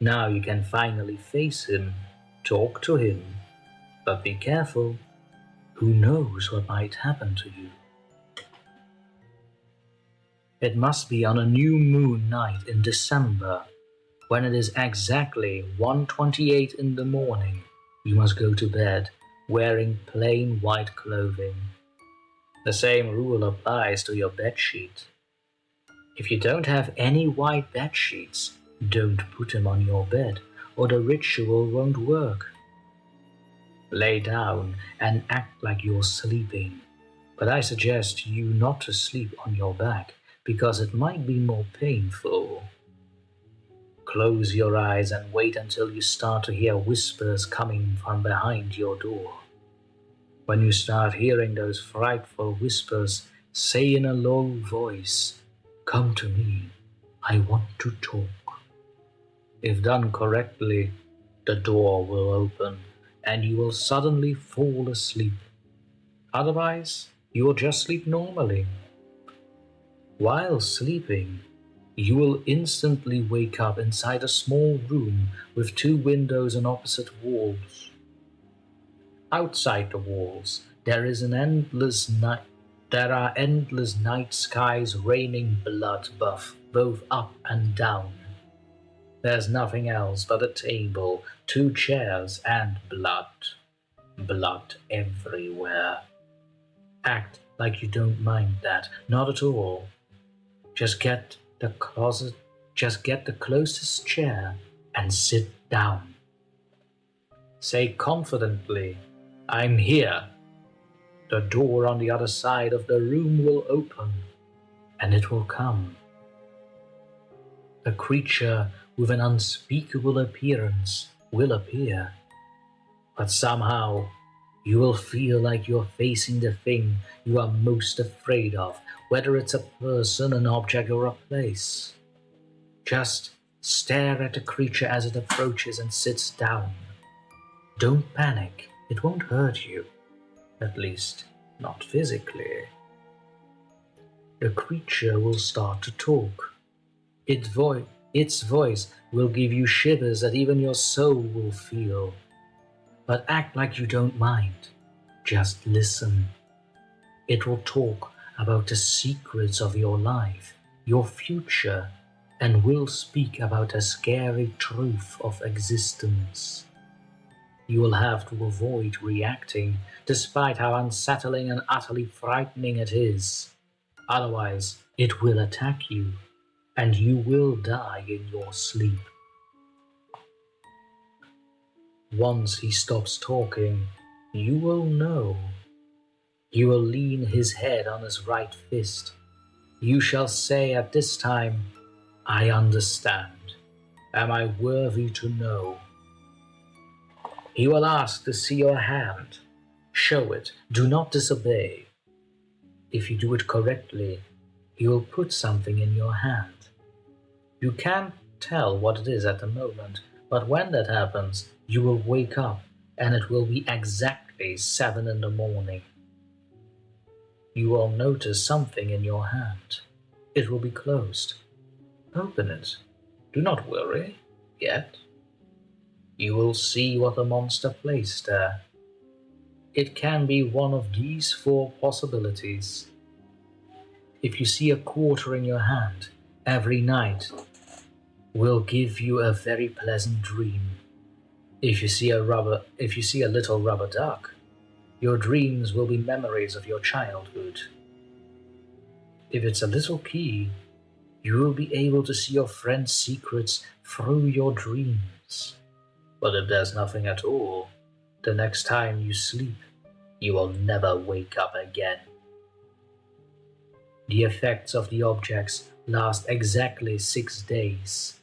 Now you can finally face him, talk to him, but be careful. Who knows what might happen to you? It must be on a new moon night in December, when it is exactly 1:28 in the morning. You must go to bed wearing plain white clothing. The same rule applies to your bedsheet. If you don't have any white bed sheets, don't put them on your bed, or the ritual won't work. Lay down and act like you're sleeping, but I suggest you not to sleep on your back, because it might be more painful. Close your eyes and wait until you start to hear whispers coming from behind your door. When you start hearing those frightful whispers, say in a low voice, "Come to me, I want to talk." If done correctly, the door will open and you will suddenly fall asleep. Otherwise, you will just sleep normally. While sleeping, you will instantly wake up inside a small room with 2 windows on opposite walls. Outside the walls, there are endless night skies raining blood both up and down. There's nothing else but a table, 2 chairs, and blood. Blood everywhere. Act like you don't mind that, not at all. Just get the closest chair and sit down. Say confidently, "I'm here." The door on the other side of the room will open, and it will come. A creature with an unspeakable appearance will appear, but somehow you will feel like you're facing the thing you are most afraid of, whether it's a person, an object, or a place. Just stare at the creature as it approaches and sits down. Don't panic, it won't hurt you, at least not physically. The creature will start to talk. Its voice will give you shivers that even your soul will feel. But act like you don't mind. Just listen. It will talk about the secrets of your life, your future, and will speak about the scary truth of existence. You will have to avoid reacting, despite how unsettling and utterly frightening it is. Otherwise, it will attack you, and you will die in your sleep. Once he stops talking, you will know. He will lean his head on his right fist. You shall say at this time, "I understand. Am I worthy to know?" He will ask to see your hand. Show it. Do not disobey. If you do it correctly, he will put something in your hand. You can't tell what it is at the moment, but when that happens, you will wake up and it will be exactly 7 in the morning. You will notice something in your hand. It will be closed. Open it. Do not worry yet. You will see what the monster placed there. It can be one of these 4 possibilities. if you see a quarter in your hand every night, will give you a very pleasant dream. If you see a little rubber duck, your dreams will be memories of your childhood. If it's a little key, you will be able to see your friend's secrets through your dreams. But if there's nothing at all, the next time you sleep, you will never wake up again. The effects of the objects last exactly 6 days.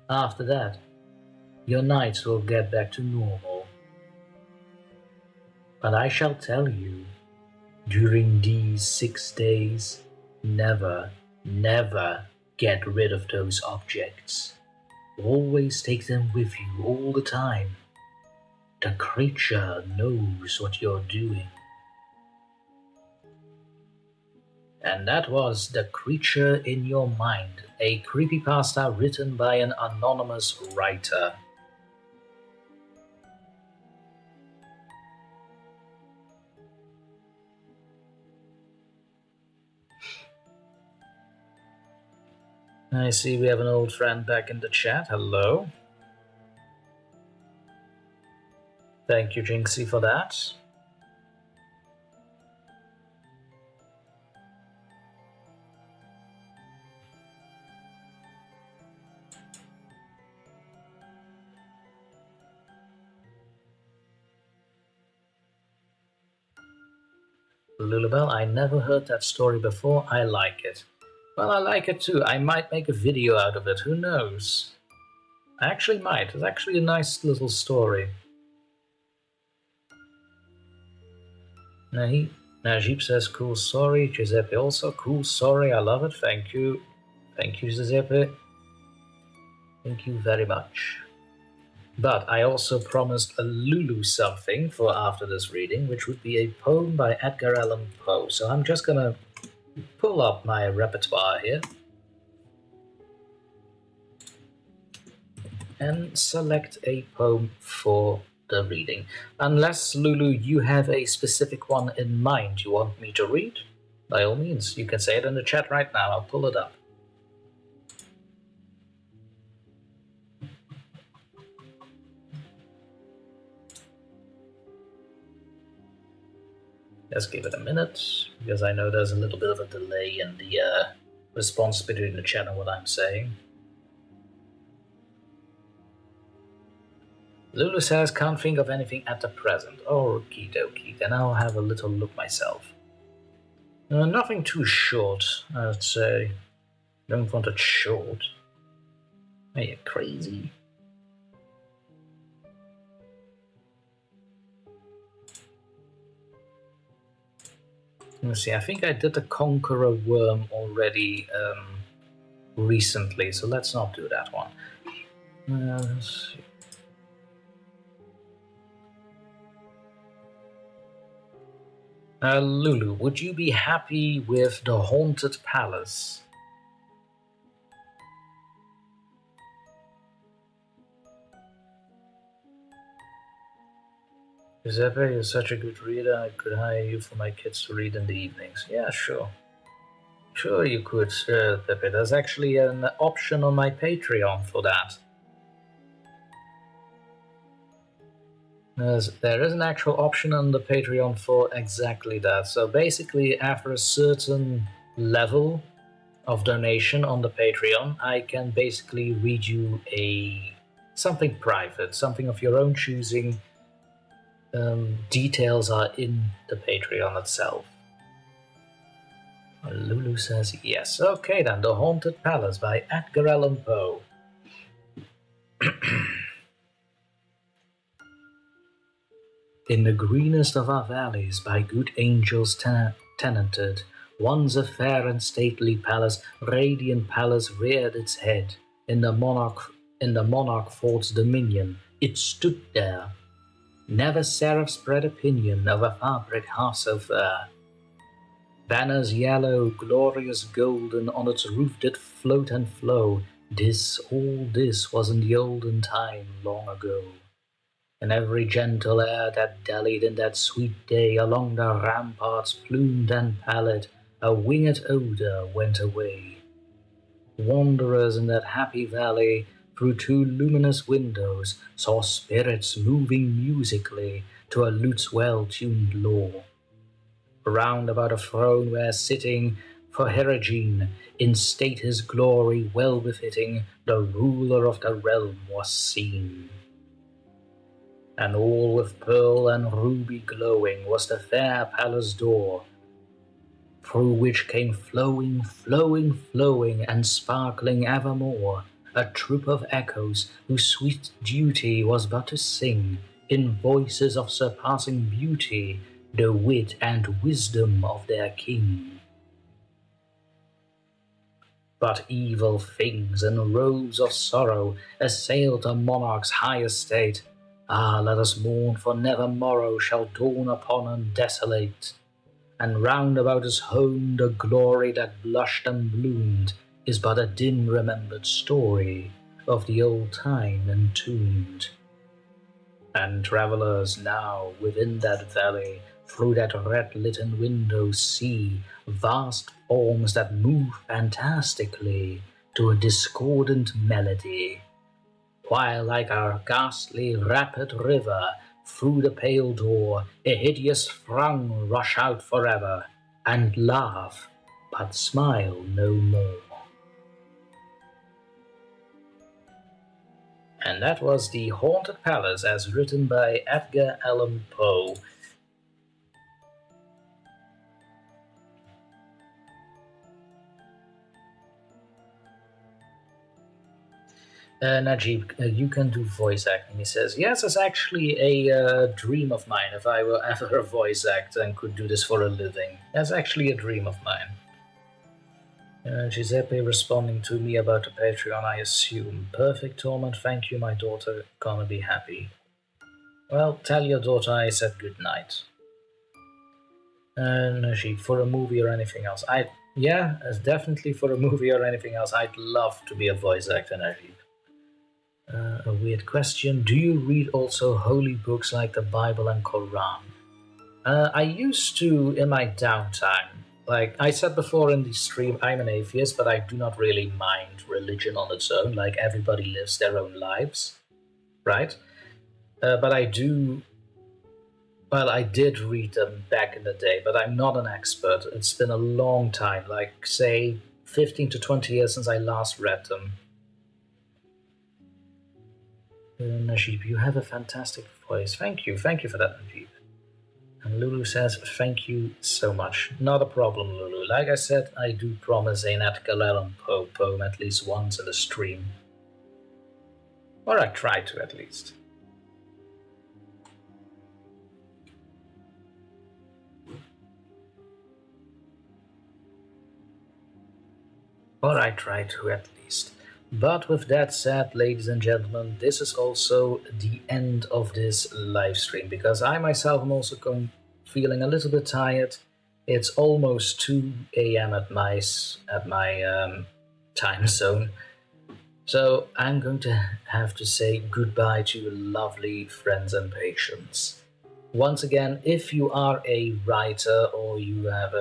After that, your nights will get back to normal. But I shall tell you, during these 6 days, never get rid of those objects. Always take them with you all the time. The creature knows what you're doing. And that was The Creature in Your Mind, a creepypasta written by an anonymous writer. I see we have an old friend back in the chat. Hello. Thank you, Jinxie, for that. Lulabelle, I never heard that story before. I like it. Well, I like it too. I might make a video out of it. Who knows? I actually might. It's actually a nice little story. Najib says, cool story. Giuseppe also, cool story. I love it. Thank you. Thank you, Giuseppe. Thank you very much. But I also promised a Lulu something for after this reading, which would be a poem by Edgar Allan Poe. So I'm just gonna pull up my repertoire here and select a poem for the reading. Unless, Lulu, you have a specific one in mind you want me to read, by all means, you can say it in the chat right now. I'll pull it up. Let's give it a minute, because I know there's a little bit of a delay in the response between the chat and what I'm saying. Lulu says, can't think of anything at the present. Okie dokie, then I'll have a little look myself. Nothing too short, I'd say. Don't want it short. Are you crazy? Let's see, I think I did the Conqueror Worm already recently, so let's not do that one. Let's see. Lulu, would you be happy with The Haunted Palace? Giuseppe, you're such a good reader, I could hire you for my kids to read in the evenings. Yeah, sure. Sure you could, Pepe. There's actually an option on my Patreon for that. There is an actual option on the Patreon for exactly that. So basically, after a certain level of donation on the Patreon, I can basically read you something private, something of your own choosing. Details are in the Patreon itself. Lulu says yes. Okay then, The Haunted Palace by Edgar Allan Poe. In the greenest of our valleys, by good angels tenanted, once a fair and stately palace, radiant palace, reared its head. In the monarch fort's dominion, it stood there. Never seraph spread opinion of a fabric half so fair. Banners yellow, glorious golden, on its roof did float and flow. All this was in the olden time, long ago. And every gentle air that dallied in that sweet day along the ramparts plumed and pallid, a winged odor went away. Wanderers in that happy valley through two luminous windows saw spirits moving musically to a lute's well-tuned lore. Round about a throne where sitting for Herogene, in state his glory well befitting, the ruler of the realm was seen. And all with pearl and ruby glowing was the fair palace door, through which came flowing, flowing, flowing, and sparkling evermore, a troop of echoes whose sweet duty was but to sing, in voices of surpassing beauty, the wit and wisdom of their king. But evil things in robes of sorrow assailed a monarch's high estate. Ah, let us mourn, for never morrow shall dawn upon him desolate. And round about his home the glory that blushed and bloomed is but a dim remembered story of the old time entombed. And travellers now within that valley through that red-litten window see vast forms that move fantastically to a discordant melody, while like a ghastly rapid river through the pale door a hideous throng rush out forever, and laugh, but smile no more. And that was The Haunted Palace as written by Edgar Allan Poe. Najib, you can do voice acting. He says, yes, it's actually a dream of mine if I were ever a voice actor and could do this for a living. That's actually a dream of mine. Giuseppe responding to me about the Patreon, I assume. Perfect, Torment, thank you, my daughter. Gonna be happy. Well, tell your daughter I said good night. Najib, for a movie or anything else. Yeah, definitely for a movie or anything else. I'd love to be a voice actor, Najib. A weird question. Do you read also holy books like the Bible and Quran? I used to in my downtime. Like I said before in the stream, I'm an atheist, but I do not really mind religion on its own. Like everybody lives their own lives, right? But I do. Well, I did read them back in the day, but I'm not an expert. It's been a long time, like say 15 to 20 years since I last read them. Najib, you have a fantastic voice. Thank you for that, Najib. And Lulu says, thank you so much. Not a problem, Lulu. Like I said, I do promise an Edgar Allan Poe poem at least once in the stream. Or I try to, at least. Or I try to, at least. But with that said, ladies and gentlemen, this is also the end of this live stream, because I myself am also feeling a little bit tired. It's almost 2 a.m. at my time zone. So I'm going to have to say goodbye to you lovely friends and patients. Once again, if you are a writer or you have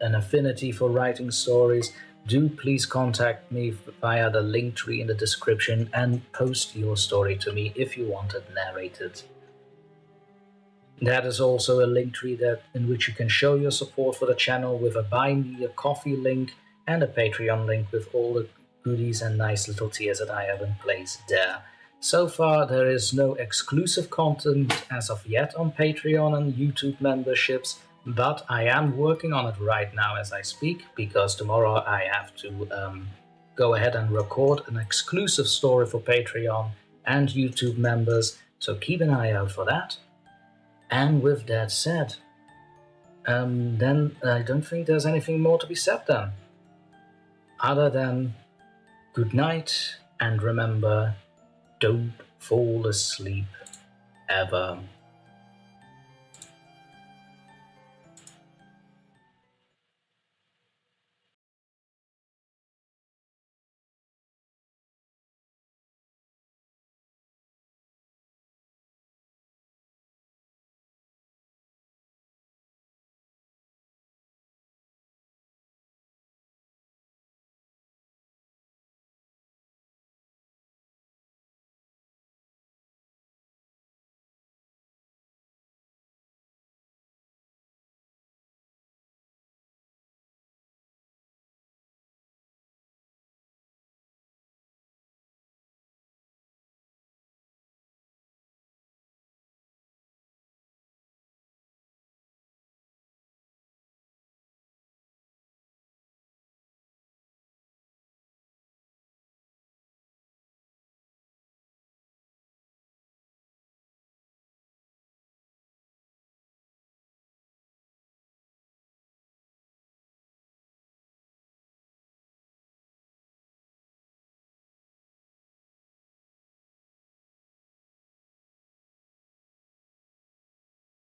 an affinity for writing stories, do please contact me via the link tree in the description and post your story to me if you want it narrated. That is also a link tree in which you can show your support for the channel with a Buy Me a Coffee link and a Patreon link with all the goodies and nice little tiers that I have in place there. So far, there is no exclusive content as of yet on Patreon and YouTube memberships, but I am working on it right now as I speak, because tomorrow I have to go ahead and record an exclusive story for Patreon and YouTube members, so keep an eye out for that. And with that said, then I don't think there's anything more to be said then. Other than good night, and remember, don't fall asleep ever.